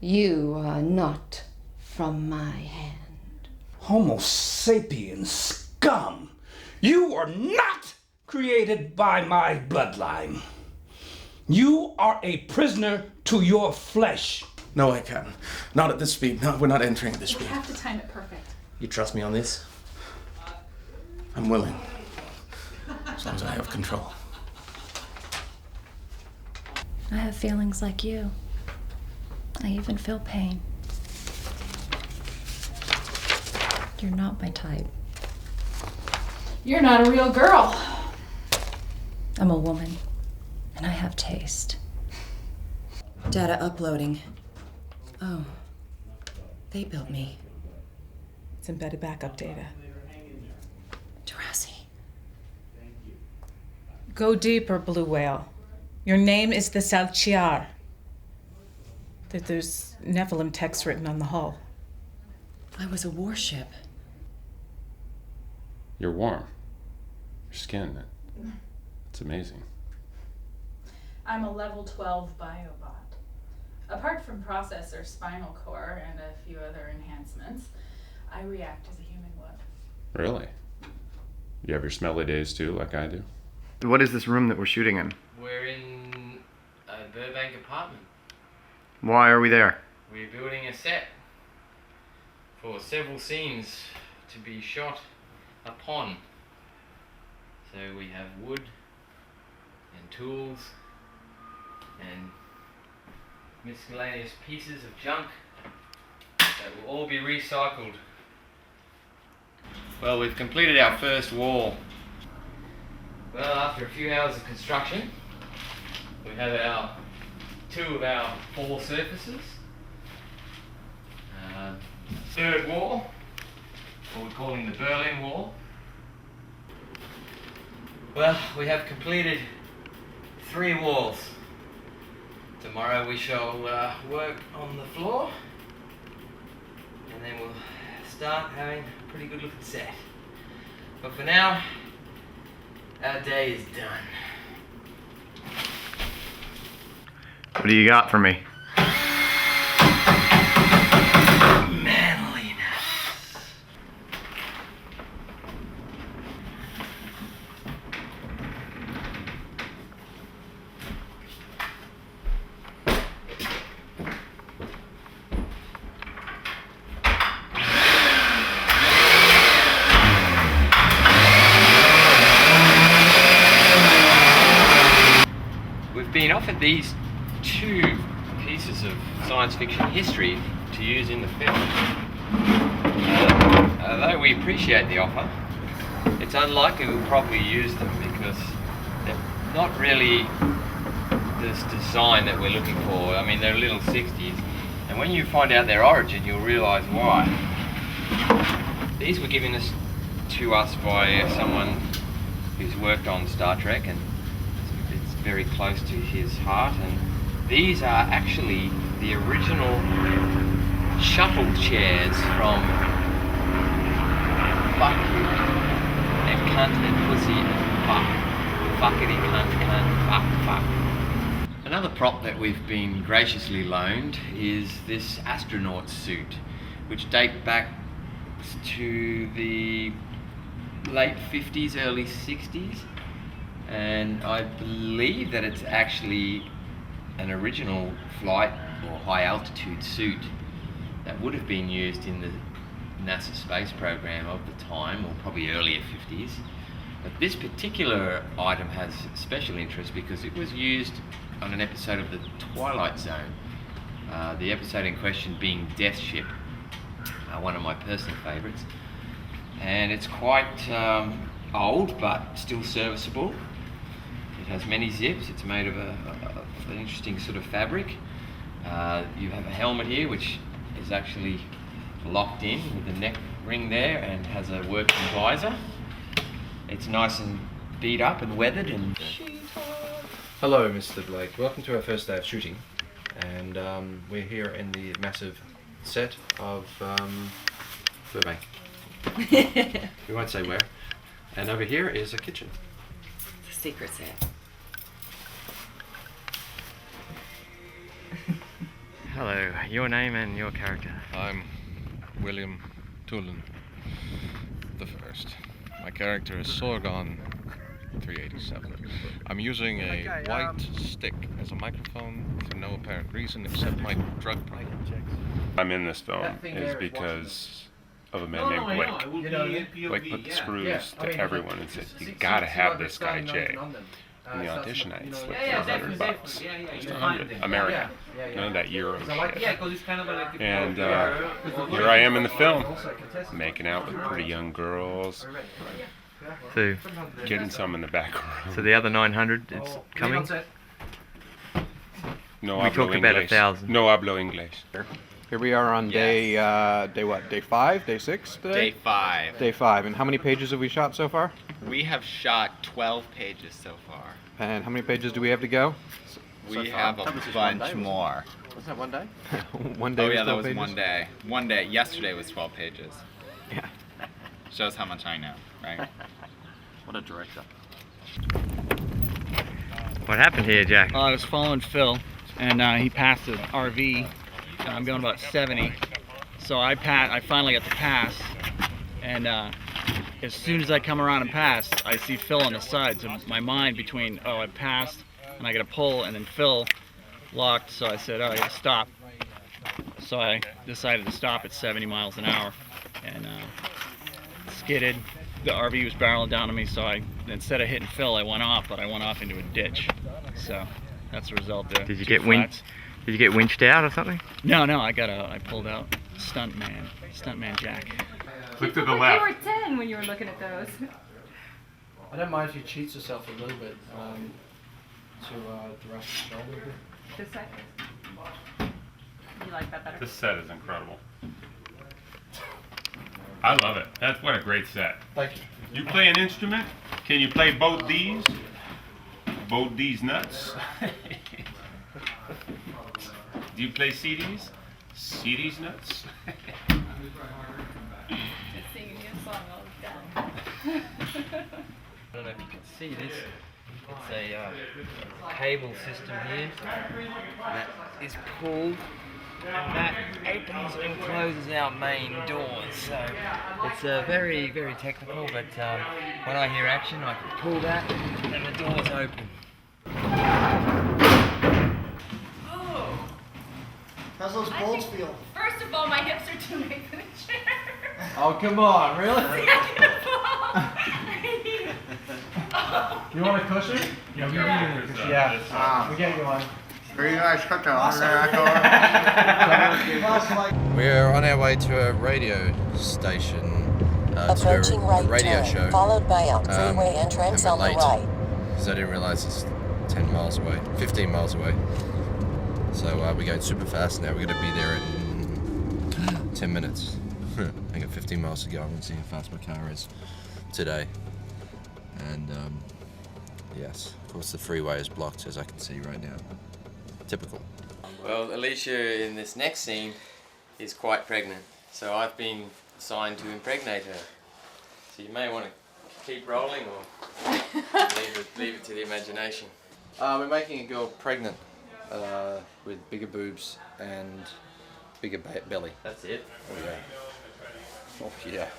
You are not from my hand. Homo sapiens scum! You are not created by my bloodline. You are a prisoner to your flesh. No, I can't. Not at this speed. No, we're not entering at this speed. You have to time it perfect. You trust me on this? I'm willing. As long as I have control. I have feelings like you. I even feel pain. You're not my type. You're not a real girl. I'm a woman, and I have taste. Data uploading. Oh, they built me. It's embedded backup data. Degrassi. Go deeper, Blue Whale. Your name is the Salchiar. There's Nephilim text written on the hull. I was a warship. You're warm. Your skin, it's amazing. I'm a level 12 biobot. Apart from processor, spinal core, and a few other enhancements, I react as a human would. Really? You have your smelly days too, like I do? What is this room that we're shooting in? We're in a Burbank apartment. Why are we there? We're building a set for several scenes to be shot upon. So we have wood and tools and miscellaneous pieces of junk that will all be recycled. Well, we've completed our first wall. Well, after a few hours of construction, we have two of our 4 surfaces. Third wall, what we're calling the Berlin Wall, Well, we have completed 3 walls. Tomorrow we shall work on the floor, and then we'll start having a pretty good looking set. But for now, our day is done. What do you got for me? We've been offered these 2 pieces of science fiction history to use in the film. Although we appreciate the offer, it's unlikely we'll probably use them because they're not really this design that we're looking for. I mean, they're a little 60s, and when you find out their origin, you'll realise why. These were given to us by someone who's worked on Star Trek, and it's very close to his heart, and these are actually the original shuttle chairs from Fuck You and Cunt and Pussy and Fuck. Fuckity cunt cunt fuck. Another prop that we've been graciously loaned is this astronaut suit, which date back to the late 50s, early 60s. And I believe that it's actually an original flight or high altitude suit that would have been used in the NASA space program of the time, or probably earlier 50s. But this particular item has special interest because it was used on an episode of The Twilight Zone. The episode in question being Death Ship, one of my personal favourites. And it's quite old but still serviceable. It has many zips. It's made of an interesting sort of fabric. You have a helmet here which is actually locked in with the neck ring there and has a working visor. It's nice and beat up and weathered and... Hello, Mr. Blake. Welcome to our first day of shooting, and we're here in the massive set of Burbank. We won't say where. And over here is a kitchen. It's a secret set. Hello, your name and your character. I'm William Tulin the First. My character is Sorgon 387. I'm using a white stick as a microphone for no apparent reason except my drug problem. I'm in this film is because of a man named Blake. Blake put the screws to everyone and said, you gotta have this guy Jay. In the audition night, slipped for $100. Just 100 American. None of that euro shit. And here I am in the film, making out with pretty young girls. So, getting some in the background. So the other 900, it's coming? No, we talked about 1,000. No hablo inglés. Here we are on day what? Day 5? Day 6 today? Day 5. Day 5. And how many pages have we shot so far? We have shot 12 pages so far. And how many pages do we have to go? We have a bunch more. Was that one day? One day. Oh yeah, that was pages? one day. One day. Yesterday was 12 pages. Yeah. Shows how much I know, right? What a director. What happened here, Jack? I was following Phil, and he passed an RV, and I'm going about 70. So I finally got to pass, and as soon as I come around and pass, I see Phil on the side. So my mind between, oh, I passed, and I got to pull, and then Phil locked, so I said, oh, I got to stop. So I decided to stop at 70 miles an hour, and skidded. The RV was barreling down on me, so instead of hitting Phil, I went off, but I went off into a ditch. So that's the result there. Did you get winched out or something? No, I pulled out. Stuntman Jack. Look to the left. You were 10 when you were looking at those. I don't mind if you cheats yourself a little bit to the rest of the shoulder. This side. You like that better? This set is incredible. I love it. That's what a great set. Thank you. You play an instrument? Can you play both these? Both these nuts? Do you play CDs? CDs nuts? Singing you a song all the time. I don't know if you can see this. It's a cable system here that is pulled, and that opens and closes our main doors. So it's very, very technical, but when I hear action, I can pull that and the doors open. Oh. How's those bolts feel? First of all, my hips are too big for the chair. Oh, come on, really? You want a cushion? Yeah, we need a cushion. Yeah, we get you one. Very nice cushion. We're on our way to a radio station. Approaching to a right radio turn, show. followed by a freeway entrance on the right. Because I didn't realize it's 10 miles away, 15 miles away. So we're going super fast now. We're going to be there in 10 minutes. I got 15 miles to go. I'm going to see how fast my car is today. And yes, of course the freeway is blocked, as I can see right now. Typical. Well, Alicia in this next scene is quite pregnant, so I've been assigned to impregnate her. So you may want to keep rolling or leave it to the imagination. We're making a girl pregnant with bigger boobs and bigger belly. That's it. Oh yeah. Oh yeah.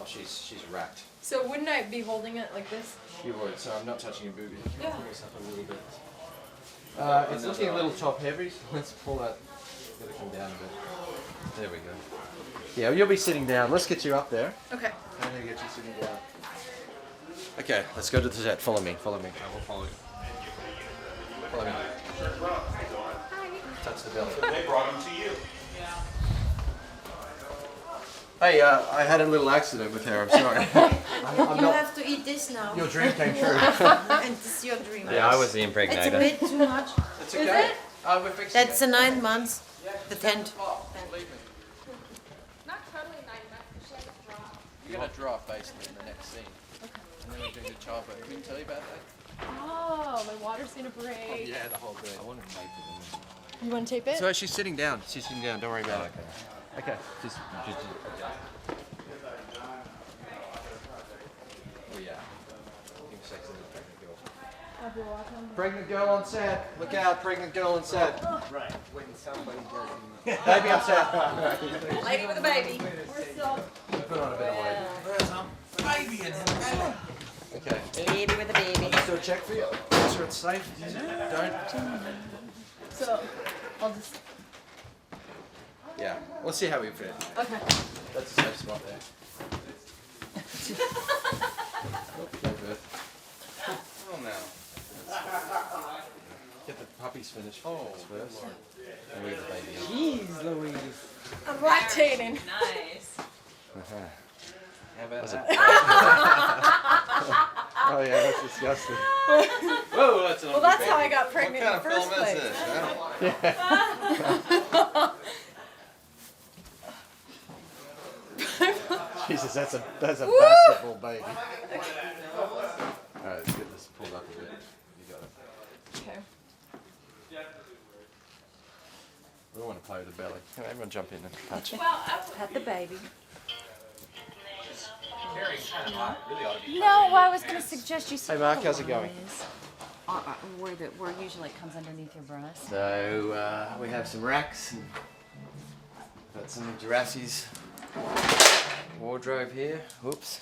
Oh, she's wrapped. So wouldn't I be holding it like this? You would, so I'm not touching your boobie. Yeah. Pull this up a little bit. It's looking a little top heavy, so let's pull that. Gotta come down a bit. There we go. Yeah, you'll be sitting down. Let's get you up there. Okay. I'm gonna get you sitting down. Okay, let's go to the set. Follow me. Follow me. I will follow you. Follow me. Touch the belly. They brought them to you. Hey, I had a little accident with her. I'm sorry. I'm You not. have to eat this now. Your dream came true. And this is your dream. Yeah, I was the It's a impregnator. bit too much. It's okay. We're fixing That's the 9 months. The 10th. Not totally 9 months, she has a drop. You're gonna drop basically in the next scene. And then we're doing the childbirth. Can we tell you about that? Oh, my water's gonna break. Yeah, the whole thing. I want to tape it. You want to tape it? So she's sitting down. She's sitting down. Don't worry about it. Okay. Just. Oh yeah. Sexy little pregnant girl. Pregnant girl on set. Look out, pregnant girl on set. Right. When somebody does. Baby on set. Lady with a baby. We're still. Put on a bit of weight. There's a baby in him. Okay. Baby with a baby. I'll just do a check for you. Make sure it's safe. Don't. So, I'll just. Yeah. We'll see how we fit. Okay. That's a safe spot there. Oh, no good. Oh no. Get the puppies finished first. And we get the baby in. Jeez Louise. I'm lactating. Nice. How about that? Oh yeah, that's disgusting. Whoa, that's an Well, that's how I got pregnant in the What kind first of film place. is this? Yeah. Jesus, that's a basketball baby. Alright, let's get this pulled up a bit. You got it. Okay. We don't want to play with the belly. Come on, everyone jump in and touch. Well, Pet the baby. No, I was going to suggest you see Hey Mark, where the how's it line going? is. Where usually it comes underneath your breast. So we have some racks and got some Jurassi's wardrobe here. Whoops.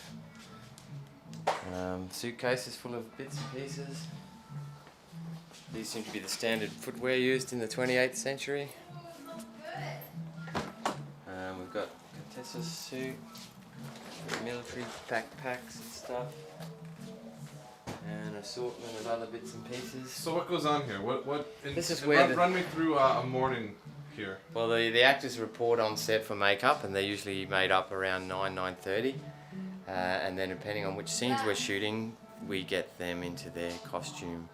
Suitcases full of bits and pieces. These seem to be the standard footwear used in the 28th century. We've got Contessa's suit, military backpacks and stuff, and an assortment of other bits and pieces. So what goes on here? This is where run me through a morning here. Well, the actors report on set for makeup, and they're usually made up around 9:30, and then depending on which scenes we're shooting, we get them into their costume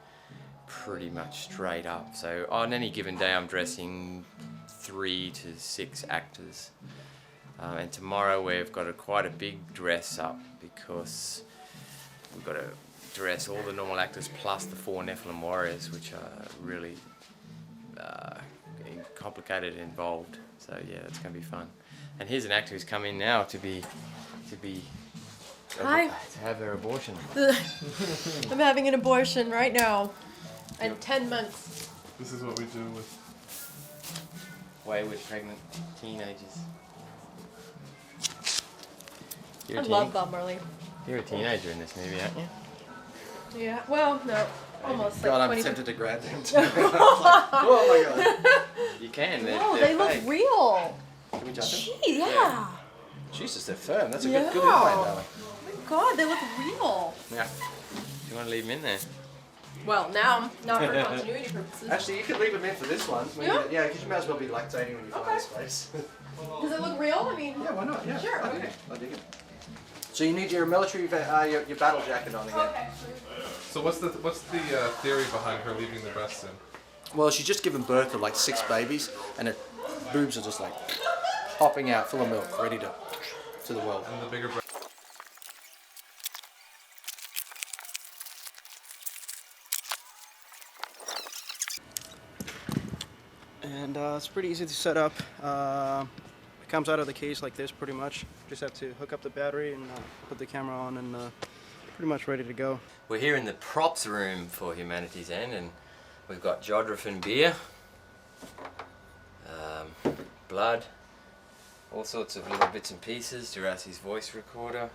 pretty much straight up. So on any given day, I'm dressing 3 to 6 actors, and tomorrow we've got quite a big dress up because we've got to dress all the normal actors plus the 4 Nephilim warriors, which are really complicated and involved. So yeah, it's going to be fun. And here's an actor who's come in now to have their abortion. I'm having an abortion right now at 10 months. This is what we do with wayward pregnant teenagers. I love Bob Marley. You're a teenager in this movie, aren't you? Yeah, well, no, almost. God, like I'm 20. tempted to grab them. Oh my God. You can. No, they're they look fake. real. Can we touch them? Gee, yeah. Jesus, they're firm. That's a Yeah. good implant, darling. Oh my God, they look real. Yeah. You want to leave them in there? Well, now, not for continuity purposes. Actually, you could leave them in for this one. Yeah? Because you might as well be lactating when you find this place. Does it look real? I mean, yeah, why not? Yeah, sure. I dig Okay. it. I dig it. So you need your military, your battle jacket on again. Okay. So what's the theory behind her leaving the breasts in? Well, she's just given birth to like 6 babies, and her boobs are just like popping out full of milk, ready to the world. And the bigger breasts. And it's pretty easy to set up. It comes out of the case like this pretty much. Just have to hook up the battery and put the camera on and pretty much ready to go. We're here in the props room for Humanity's End, and we've got Jodrephin beer, blood, all sorts of little bits and pieces, Jurassi's voice recorder,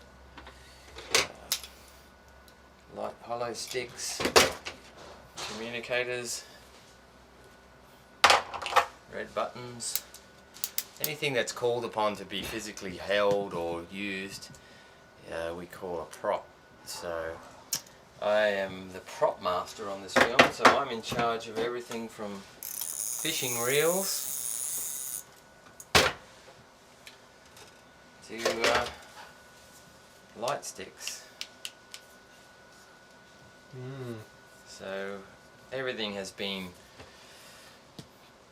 light hollow sticks, communicators, red buttons, anything that's called upon to be physically held or used, we call a prop. So I am the prop master on this film, so I'm in charge of everything from fishing reels to light sticks. So everything has been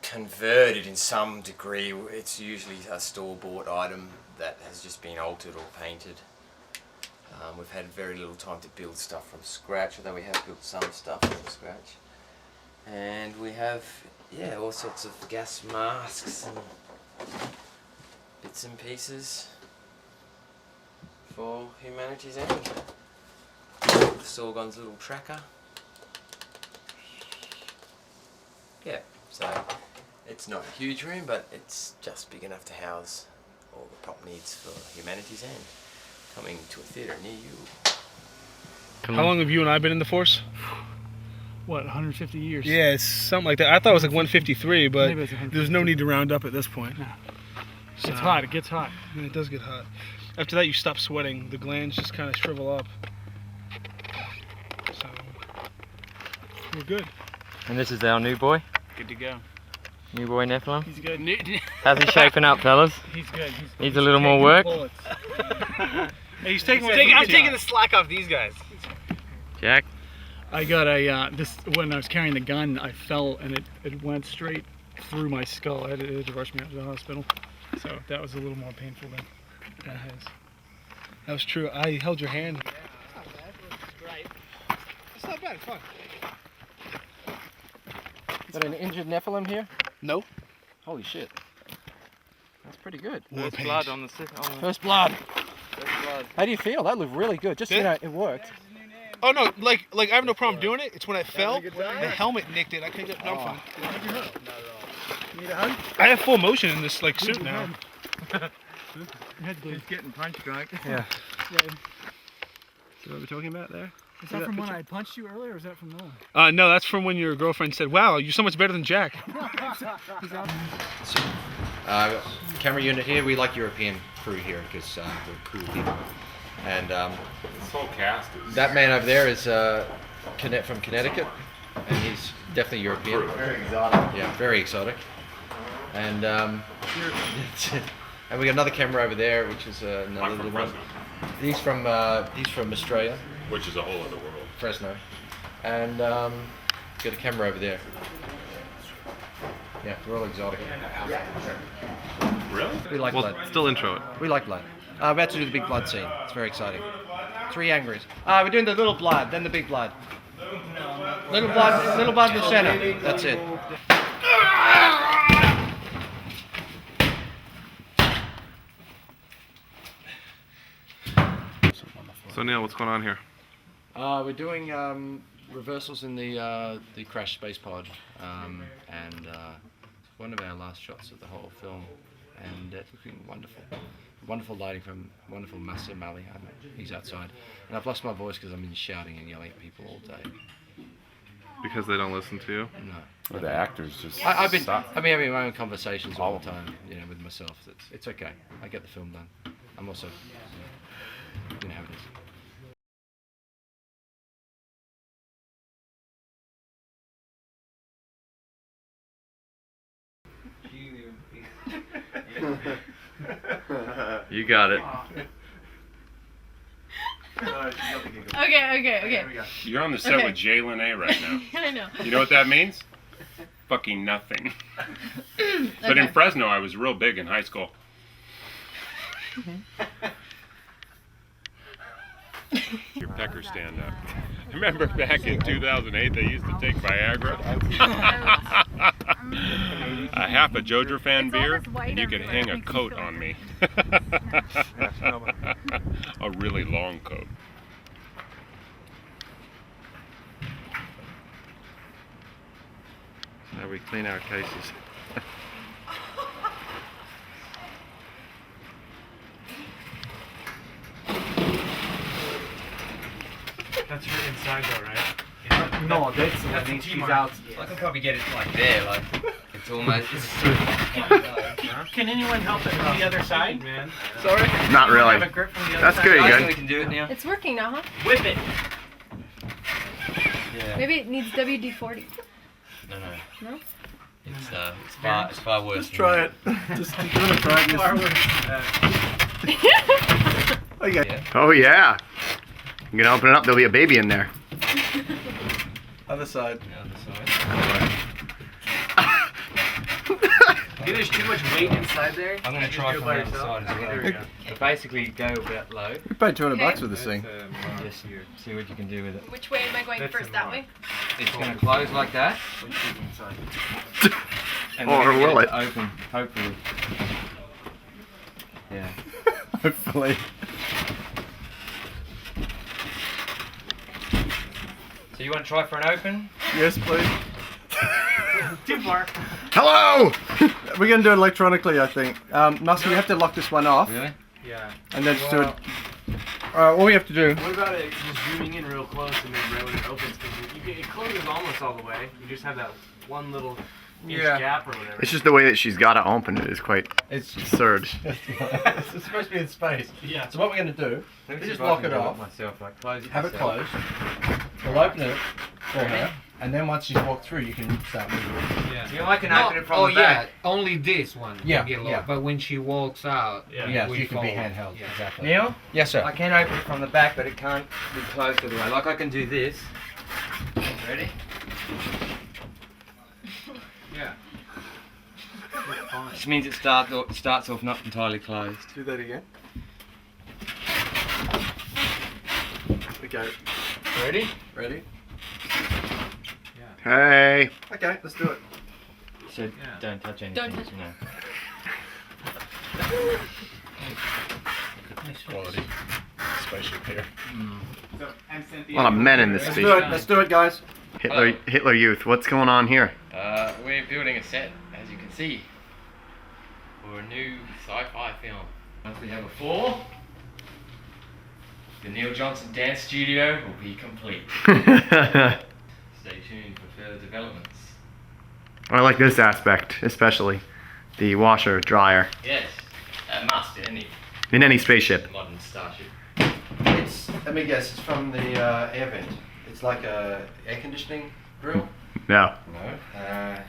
converted in some degree. It's usually a store-bought item that has just been altered or painted. We've had very little time to build stuff from scratch, although we have built some stuff from scratch. And we have, yeah, all sorts of gas masks and bits and pieces for Humanity's End. Sorgon's little tracker. Yeah, so it's not a huge room, but it's just big enough to house all the prop needs for Humanity's End. Coming to a theatre near you. How long have you and I been in the Force? What, 150 years? Yeah, it's something like that. I thought it was like 153, but Maybe it's 152. there's no need to round up at this point. No. It's hot. It gets hot. Yeah, it does get hot. After that, you stop sweating. The glands just kind of shrivel up. So, we're good. And this is our new boy. Good to go. New boy Nephilim. He's good. How's he shaping up, fellas? He's good. Needs a little more work. Hey, he's taking. I'm taking the slack off these guys. Jack. I got a when I was carrying the gun, I fell and it went straight through my skull. I had to rush me out to the hospital. So that was a little more painful than that has. That was true. I held your hand. Yeah, it's not bad. It's great. It's not bad. Fun. Is that an injured Nephilim here? No. Holy shit. That's pretty good. First blood on the First blood. First blood. How do you feel? That looked really good. Just, you know, it worked. Oh no, like I have no problem doing it. It's when I fell, the helmet nicked it. I couldn't get. No, I'm fine. Need a hug? I have full motion in this like suit now. He's getting punch drunk. Yeah. Yeah. See what we're talking about there? Is See that from when picture? I punched you earlier, or is that from the one? No, that's from when your girlfriend said, "Wow, you're so much better than Jack." He's out. Camera unit here. We like European crew here because we're cool people. And this whole cast is... that man over there is from Connecticut, and he's definitely European. Very exotic. Yeah, very exotic. And and we got another camera over there, which is another little one. He's from Australia, which is a whole other world. Fresno. And got a camera over there. Yeah, we're all exotic. Really? We like blood. Still intro it. We like blood. We're about to do the big blood scene. It's very exciting. 3 angries. We're doing the little blood, then the big blood. Little blood in the center. That's it. So Neil, what's going on here? We're doing reversals in the crash space pod, and one of our last shots of the whole film, and it's looking wonderful. Wonderful lighting from wonderful Master Mali. He's outside, and I've lost my voice because I've been shouting and yelling at people all day. Because they don't listen to you? No. Or the actors just I've been stop. having my own conversations all the time, with myself. It's okay. I get the film done. I'm also, how it is. You got it. Okay. You're on the set Okay. with Jalen A right now. I know. You know what that means? Fucking nothing. But in Fresno, I was real big in high school. Your pecker stand up. I remember back in 2008 they used to take Viagra. A half a Jojer fan beer, and you could hang a coat on me. A really long coat. Now we clean our cases. That's her inside though, right? No, that's when she's out. I can probably get it like there, like it's almost. Can anyone help it from the other side, man? Sorry? Not really. Have a grip from the other That's side? good, I good. think we can do it now. It's working now, huh? Whip it. Yeah. Maybe it needs WD-40. No. No? It's far worse. Just try it. Just do it, try it. Far worse. Okay. Yeah. Oh yeah. You're gonna open it up, there'll be a baby in there. Other side. Maybe there's too much weight inside there. I'm gonna try from the other side as well. But basically, go a bit low. You paid $200 Okay. for this thing. Just see what you can do with it. Which way am I going first? That way? It's gonna close like that. And Or we're gonna will get it? to open, hopefully. Yeah. Hopefully. So you want to try for an open? Yes, please. Too far. Hello! We're going to do it electronically, I think. Muscle, you have to lock this one off. Really? Yeah. And then just do it. Alright, all we have to do. What about it just zooming in real close and then right when it opens? Because it closes almost all the way. You just have that one little inch gap or whatever. It's just the way that she's got to open it is quite absurd. It's supposed to be in space. Yeah. So what we're going to do Let me is see just if I lock can it do off. myself, like close it Have it myself. closed. We'll open it for her. And then once she's walked through, you can start moving. Yeah. You know, I can open it from the back. only this one. Yeah, can get locked. yeah. But when she walks out, Yeah, we you can be follow. handheld. Yeah. Exactly. Neil? Yes, sir. I can open it from the back, but it can't be closed all the way. Like I can do this. Ready? Yeah. Which means it starts off not entirely closed. Do that again. Okay. Ready? Ready? Hey. Okay, let's do it. So don't touch anything. Don't touch you know. Quality. Spaceship here. A lot of men in this Let's speech. do it. Let's do it, guys. Hitler Youth, what's going on here? We're building a set, as you can see, for a new sci-fi film. Once we have a floor, the Neil Johnson Dance Studio will be complete. Stay tuned for further developments. I like this aspect, especially the washer dryer Yes, a must in any spaceship. modern starship. It's, let me guess, it's from the air vent. It's like a air conditioning grill? No. No.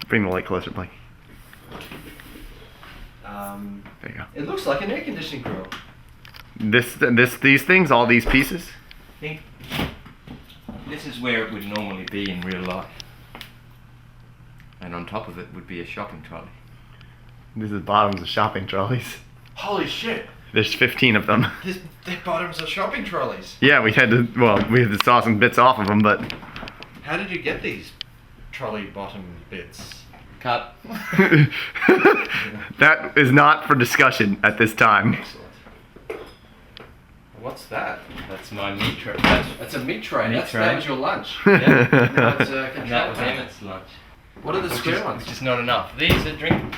Bring the light closer, Blake. There you go. It looks like an air conditioning grill. These things, all these pieces. Think this is where it would normally be in real life. And on top of it would be a shopping trolley. These are the bottoms of shopping trolleys. Holy shit! There's 15 of them. Their bottoms are shopping trolleys. Yeah, we had to saw some bits off of them, but How did you get these trolley bottom bits? Cut. that is not for discussion at this time. What's that? That's my meat tray. That's a meat tray. Meat tray. That was your lunch. Yeah. No, it's And that was Emmett's lunch. What are the square ones? Which is not enough. These are drink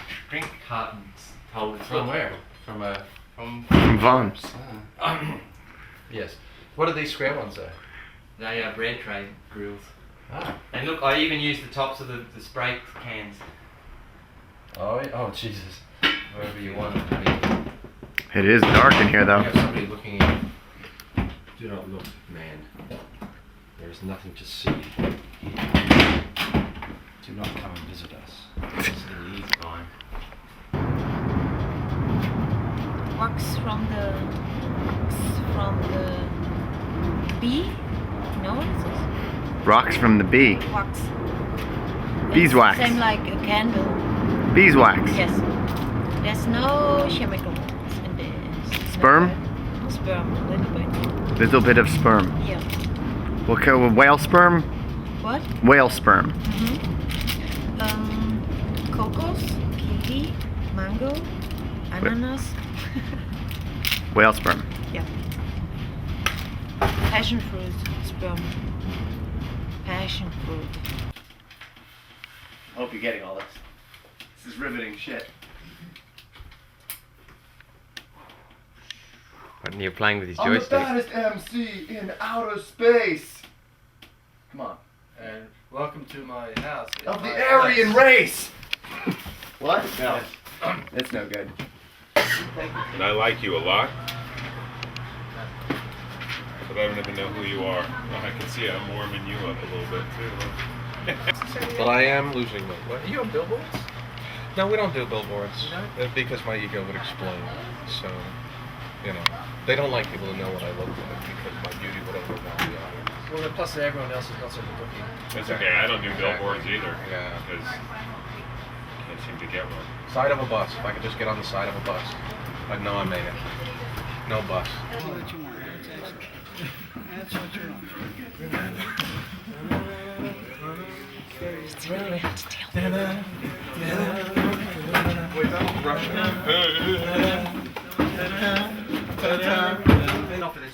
cartons holders. From where? From From Vaughan. Yes. What are these square ones though? They are bread tray grills. Ah. And look, I even used the tops of the spray cans. Oh Jesus. Wherever you want it to be. It is dark in here, We though. have somebody looking in. Do not look, man. There is nothing to see. Do not come and visit us. This is the lead time. Wax from the bee? No, what is this? Rocks from the bee. Wax. Beeswax. Same like a candle. Beeswax. Yes. There's no chemicals in this. Sperm? Sperm, a little bit. Little bit of sperm. Yeah. What kind of whale sperm? What? Whale sperm. Cocos, kiwi, mango, ananas. Whale sperm. Yeah. Passion fruit sperm. Passion fruit. I hope you're getting all this. This is riveting shit. And you're playing with his I'm the joystick. baddest MC in outer space. Come on. And welcome to my house. Of the Aryan race. What? No. It's no good. And I like you a lot. But I don't even know who you are. Well, I can see I'm warming you up a little bit too. But I am losing weight. What? Are you on billboards? No, we don't do billboards. Because my ego would explode. So, you know, they don't like people to know what I look like because my beauty would overwhelm the audience. Well, then plus everyone else is not so good looking. That's okay. I don't do billboards either. Yeah. Because I can't seem to get one. Side of a bus. If I could just get on the side of a bus, I'd know I made it. No bus. That's what you want. That's what you want. It's really hard to deal Wait, that was Russian.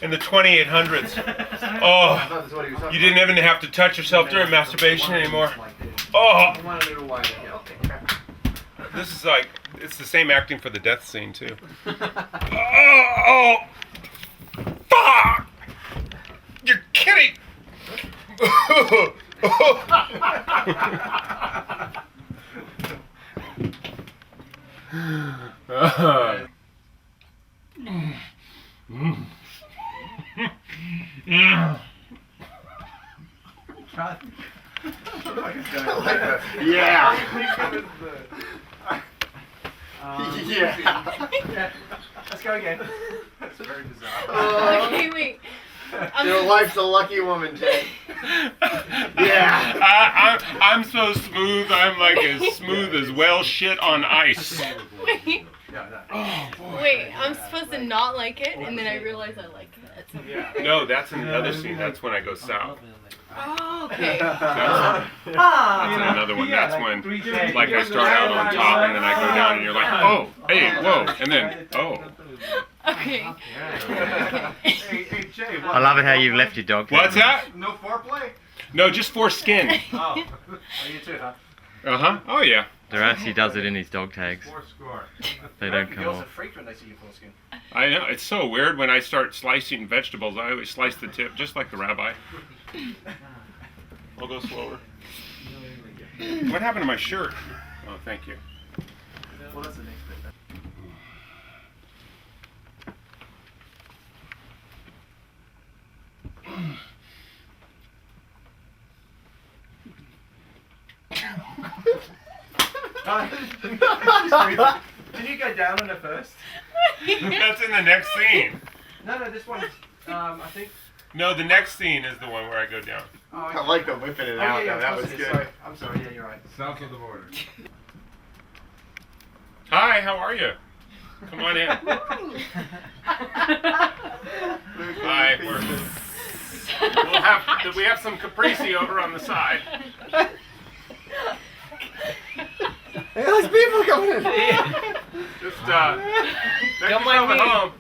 In the 2800s. Oh, you didn't even have to touch yourself during masturbation anymore. Oh, this is like, it's the same acting for the death scene too. Oh, fuck! You're kidding! Yeah. Let's go again. That's very bizarre. Okay, wait. Your wife's a lucky woman, Jay. Yeah. I'm so smooth. I'm like as smooth as whale shit on ice. Wait. Oh boy. Wait, I'm supposed to not like it, and then I realize I like it. No, that's in the other scene. That's when I go south. Oh, okay. That's another one. That's when, like, I start out on top and then I go down, and you're like, oh, hey, whoa, and then, oh. Okay. Hey, Jay, I love it how you've left your dog. What's that? No foreplay? No, just foreskin. Oh, you too, huh? Uh-huh. Oh, yeah. Darcy does it in his dog tags. They don't come Girls are off. freaked when they see your foreskin. I know. It's so weird when I start slicing vegetables. I always slice the tip, just like the rabbi. I'll go slower. What happened to my shirt? Oh, thank you. Well, that's the next bit. Did you go down on it first? That's in the next scene. No, this one's, I think. No, the next scene is the one where I go down. Oh, I like the whipping it out. Yeah, that was good. Sorry. I'm sorry, yeah, you're right. South of the border. Hi, how are you? Come on in. Hi. We have some caprese over on the side. Hey, there's people coming in. Just make yourself at home.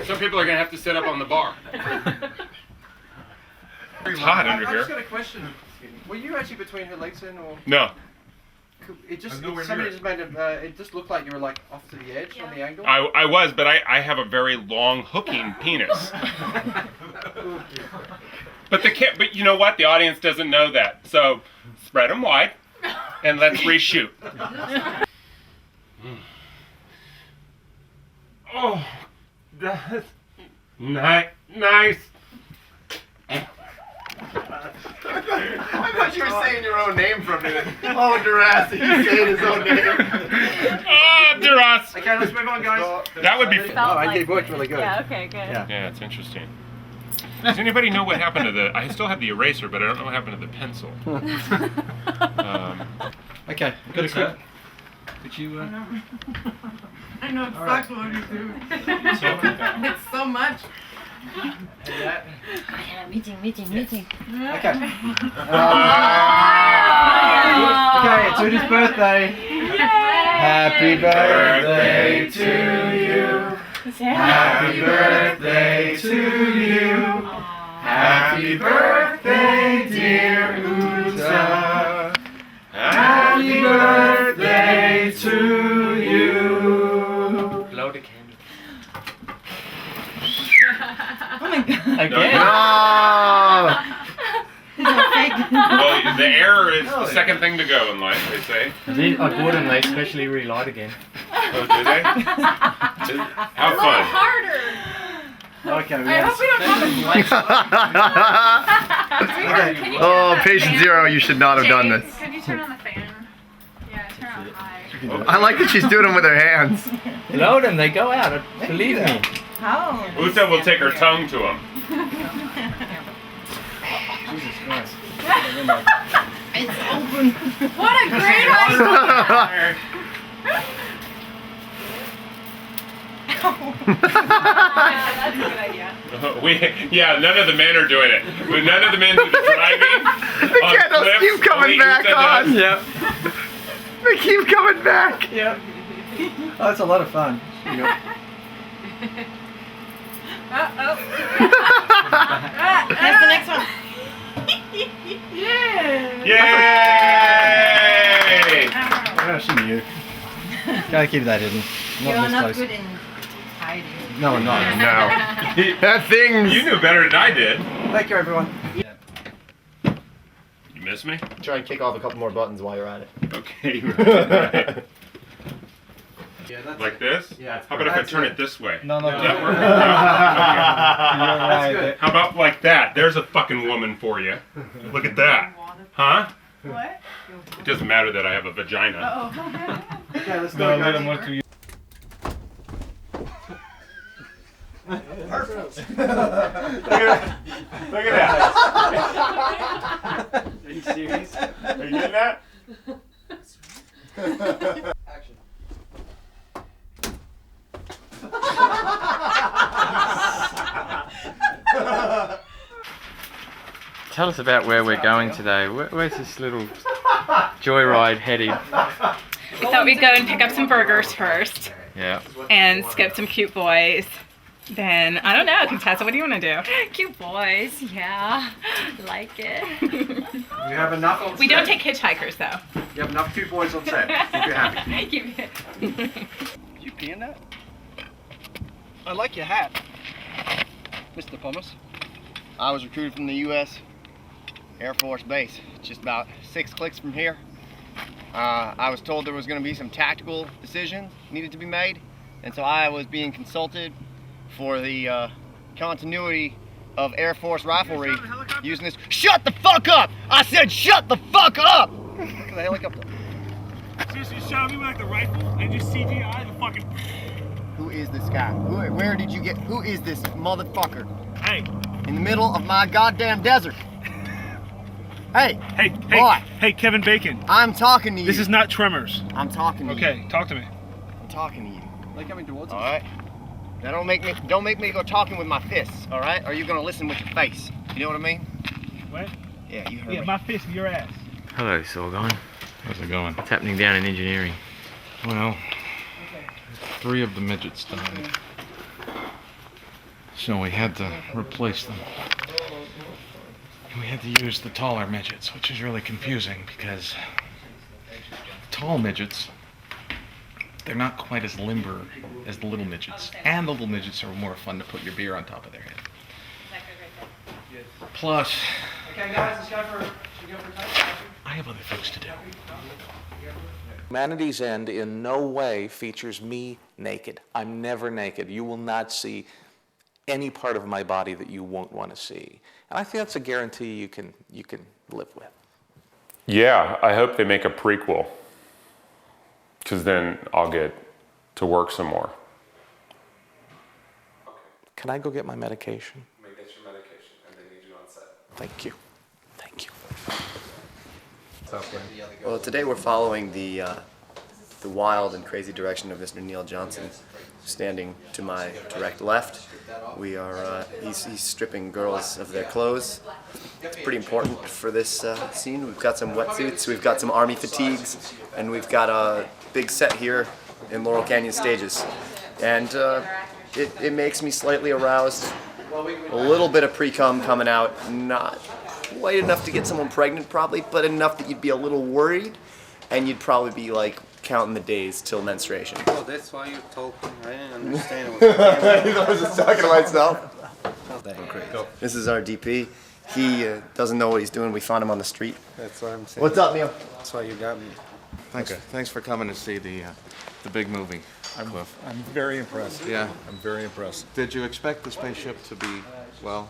Some people are gonna have to sit up on the bar. It's hot under I here. just got a question. Were you actually between her legs then, or? No. It just I'm nowhere somebody near just made a. It just looked like you were like off to the edge on the angle. I was, but I have a very long hooking penis. But you know what? The audience doesn't know that. So spread them wide, and let's reshoot. Oh, that's nice. I thought you were saying your own name for a minute. Oh, Duras, he's saying his own name. Oh, Duras. Okay, let's move on, guys. That would be. It worked really good. Yeah, okay, good. Yeah, it's interesting. Does anybody know what happened to the... I still have the eraser, but I don't know what happened to the pencil. Okay, got a quick... Could you... I know it sucks when you do. It's so much. Yeah, meeting. Okay. Okay, it's Udi's birthday. Happy birthday to you. Happy birthday to you. Happy birthday, dear Uta. Happy birthday to you. Blow the candle. Oh my god. Again? Well, the air is the second thing to go in life, they say. I bought them, they especially relight again. Oh, do they? How fun. Harder. Okay, I hope we don't have Oh, patient zero, you should not have done this. Could you turn on the fan? Yeah, turn on high. I like that she's doing them with her hands. Blow them, they go out. Believe me. How? Uta will take her tongue to him. Jesus Christ. It's open. What a great idea! That's a good idea. None of the men are doing it. But none of the men who are driving on Candles cliffs, keep coming only back Uta on. does. Yep. They keep coming back. Yep. Oh, that's a lot of fun. Yep. That's the next one. Yeah. Yay! Oh, she knew. Gotta keep that hidden. You're not good in hiding. No, I'm not. No. That thing's... You knew better than I did. Thank you, everyone. You miss me? Try and kick off a couple more buttons while you're at it. Okay. Right. Yeah, that's Like this? Yeah. How about if I turn it this way? No. Does that work? No? Okay. That's good. How about like that? There's a fucking woman for you. Look at that. Huh? What? It doesn't matter that I have a vagina. Uh-oh. Okay, let's go, guys. Perfect. Look at that. Are you serious? Are you getting that? Action. Tell us about where we're going today. Where's this little joyride heading? We thought we'd go and pick up some burgers first. Yeah. And skip some cute boys. Then, I don't know, Contessa, what do you want to do? Cute boys, yeah. Like it. We have enough on We set. don't take hitchhikers, though. You have enough cute boys on set. Keep you happy. Keep it. Did you pee in that? I like your hat, Mr. Pumice. I was recruited from the U.S. Air Force Base, just about 6 clicks from here. I was told there was going to be some tactical decisions needed to be made, and so I was being consulted for the continuity of Air Force riflery using this. Shut the fuck up! I said shut the fuck up! Look at the helicopter. Seriously, shot me with like the rifle and just CGI the fucking. Who is this guy? Where did you get? Who is this motherfucker? Hey. In the middle of my goddamn desert. Hey. Boy. Hey, Kevin Bacon. I'm talking to you. This is not Tremors. I'm talking to you. Okay, talk to me. I'm talking to you. They're coming towards us. All right. Now don't make me go talking with my fists, all right? Or you're gonna listen with your face. You know what I mean? What? Yeah, you heard Yeah, me. my fist in your ass. Hello, Sorgon. How's it going? What's happening down in engineering? Well, 3 of the midgets died. So we had to replace them. And we had to use the taller midgets, which is really confusing because tall midgets, they're not quite as limber as the little midgets. And the little midgets are more fun to put your beer on top of their head. Plus, Okay, guys, let's go for. Should we go for time? I have other things to do. Humanity's End in no way features me naked. I'm never naked. You will not see any part of my body that you won't want to see. And I think that's a guarantee you can live with. Yeah, I hope they make a prequel, because then I'll get to work some more. Can I go get my medication? May get your medication, and they need you on set. Thank you. Thank you. Well, today we're following the wild and crazy direction of Mr. Neil Johnson. Standing to my direct left, we are he's stripping girls of their clothes. It's pretty important for this scene. We've got some wetsuits, we've got some army fatigues, and we've got a big set here in Laurel Canyon Stages. And it makes me slightly aroused. A little bit of pre-cum coming out, not quite enough to get someone pregnant probably, but enough that you'd be a little worried, and you'd probably be like counting the days till menstruation. Oh, that's why you're talking. I didn't understand what I was just talking to myself. Go. This is our DP. He doesn't know what he's doing. We found him on the street. That's what I'm saying. What's up, Neil? That's why you got me. Thanks for coming to see the big movie, Cliff. I'm very impressed. Yeah. I'm very impressed. Did you expect the spaceship to be, well,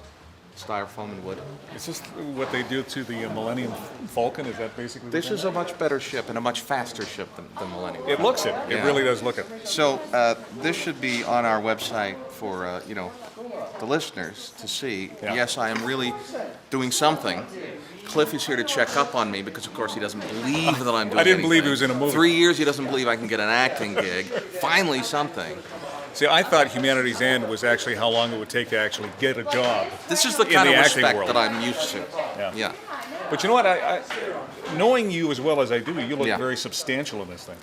styrofoam and wood? Is this what they do to the Millennium Falcon? Is that basically? This is a much better ship and a much faster ship than Millennium. It looks it. It really does look it. So this should be on our website for the listeners to see. Yeah. Yes, I am really doing something. Cliff is here to check up on me because, of course, he doesn't believe that I'm doing I didn't believe he anything. was in a movie. 3 years he doesn't believe I can get an acting gig. Finally something. See, I thought Humanity's End was actually how long it would take to actually get a job. This is the in kind the of acting respect world. that I'm used to. Yeah. But you know what? I knowing you as well as I do, you look Yeah. very substantial in this thing.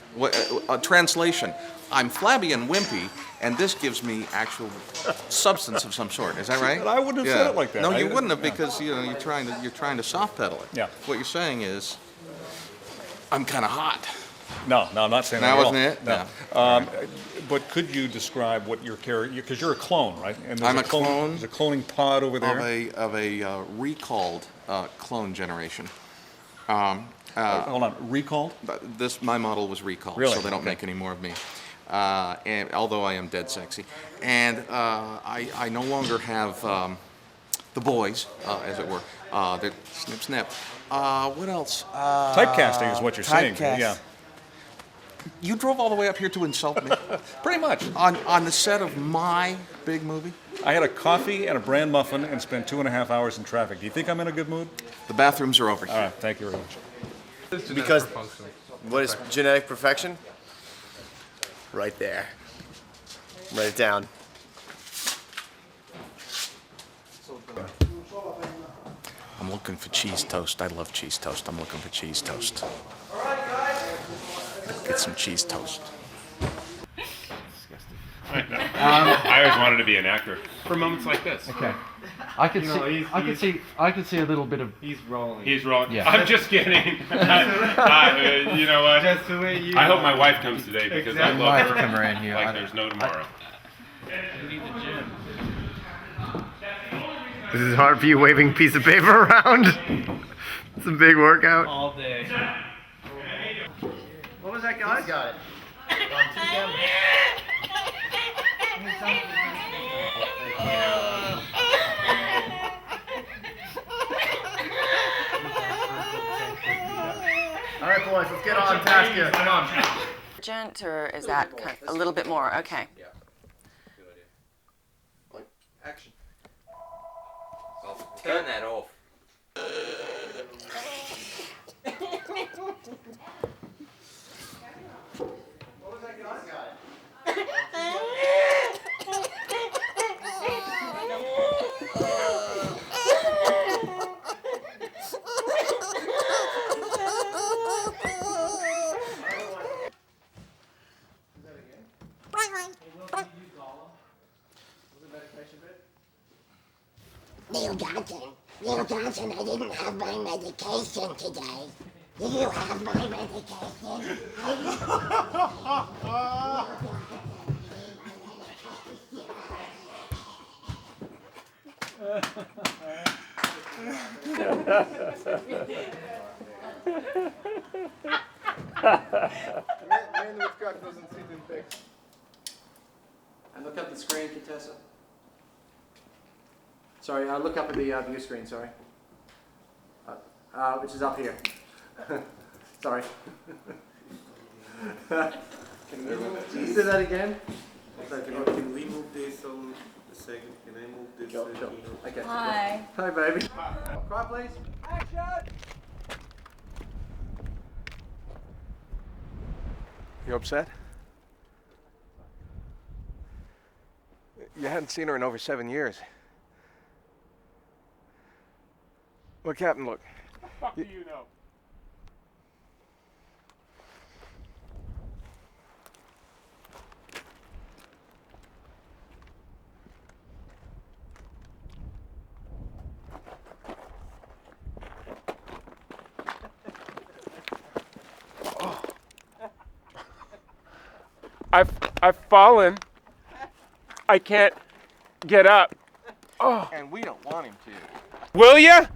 Translation: I'm flabby and wimpy, and this gives me actual substance of some sort. Is that right? But I wouldn't have said it like that. No, you I- wouldn't have yeah. because you're trying to soft pedal it. Yeah. What you're saying is, I'm kind of hot. No, I'm not saying That at all. wasn't it? No. But could you describe what your character? Because you're a clone, right? And there's I'm a clone. There's a cloning pod over there. Of a recalled clone generation. Hold on, recalled? My model was recalled, Really? so they don't Okay. make any more of me. And although I am dead sexy, and I no longer have the boys, as it were. They're snip snip. What else? Typecasting is what you're saying. Typecast. Yeah. You drove all the way up here to insult me? Pretty much. On the set of my big movie? I had a coffee and a bran muffin and spent 2.5 hours in traffic. Do you think I'm in a good mood? The bathrooms are over here. All right, thank you very much. Because what is genetic perfection? Right there. Write it down. I'm looking for cheese toast. I love cheese toast. I'm looking for cheese toast. Get some cheese toast. I always wanted to be an actor for moments like this. Okay. I could see a little bit of. He's rolling. He's rolling. Yeah. I'm just kidding. You know what? Just the way you I hope are. my wife comes today because I Exactly. love Wife her. come around here. Like there's no tomorrow. This is hard for you waving a piece of paper around. It's a big workout. All day. What was that, guys? Got it. All right, boys, let's get on task here. Come on. Urgent, or is that kind of a little bit more? Okay. Action. Turn that off. Neil Johnson, I didn't have my medication today. Did you have my medication? Man with cock doesn't see them pics. And look up the screen, Contessa. Sorry, look up at the view screen, sorry. Which is up here. Sorry. Can you do that again? Can we move this on a second? Can I move this? Sure. Okay. Hi. Hi, baby. Cry, please. Action! You upset? You hadn't seen her in over 7 years. Look, Captain, look. What the fuck do you know? I've fallen. I can't get up. Oh. And we don't want him to. Will ya?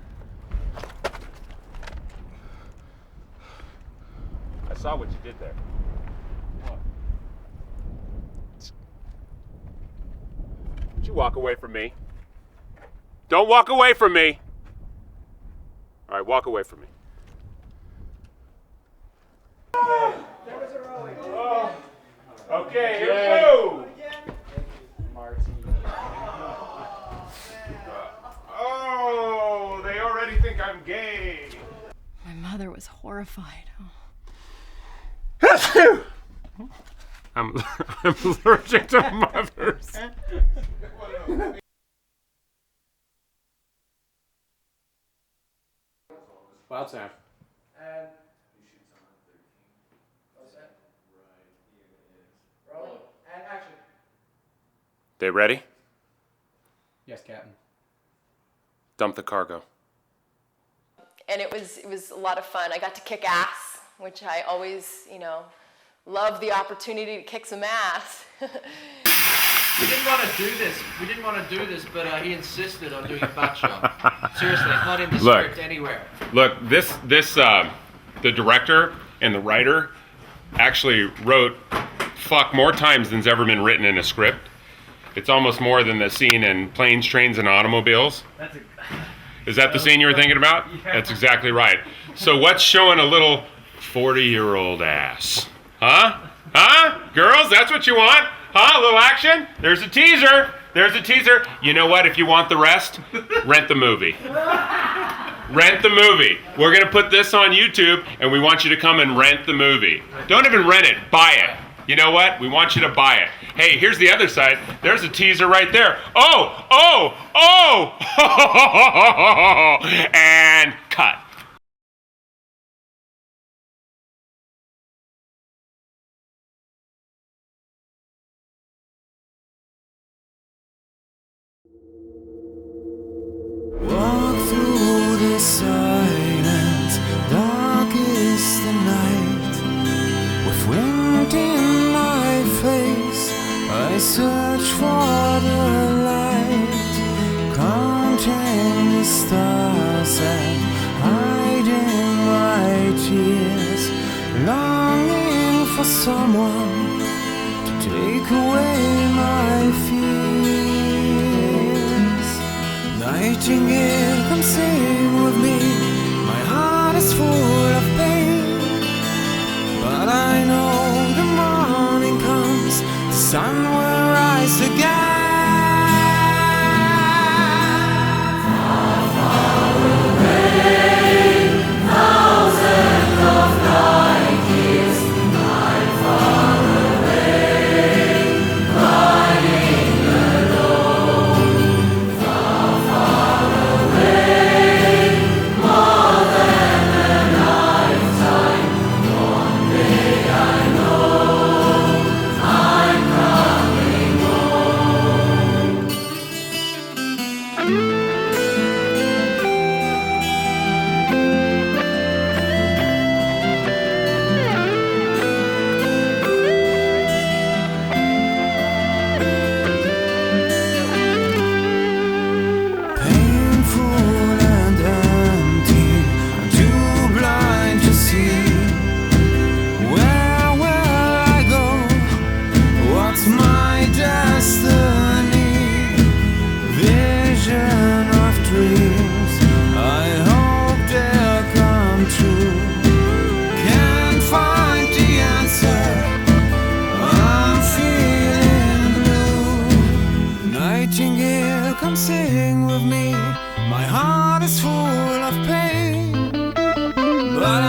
I saw what you did there. What? Don't you walk away from me. Don't walk away from me. All right, walk away from me. Oh. Okay, here we go. Oh, they already think I'm gay. My mother was horrified. I'm allergic to mothers. Loud sound. And rolling. And action. They ready? Yes, Captain. Dump the cargo. And it was a lot of fun. I got to kick ass, which I always, love the opportunity to kick some ass. We didn't want to do this, but he insisted on doing a back shot. Seriously, it's not in the script anywhere. Look, the director and the writer actually wrote fuck more times than's ever been written in a script. It's almost more than the scene in Planes, Trains, and Automobiles. Is that the scene you were thinking about? Yeah. That's exactly right. So what's showing a little 40-year-old ass? Huh? Huh? Girls, that's what you want? Huh? A little action? There's a teaser. There's a teaser. You know what? If you want the rest, rent the movie. Rent the movie. We're going to put this on YouTube, and we want you to come and rent the movie. Don't even rent it. Buy it. You know what? We want you to buy it. Hey, here's the other side. There's a teaser right there. Oh! Oh! Oh! And cut. Walk through the silence, dark is the night. With wind in my face, I search for the light, counting the stars and hiding my tears, longing for someone to take away my fears. Nightingale, come sing with me. My heart is full of pain, but I know the morning comes, the sun will rise again. Far, far away, thousands of light years, I'm far away, crying alone. Far, far away, more than a lifetime. One day I know I'm coming home. Nightingale, come sing with me. My heart is full of pain, but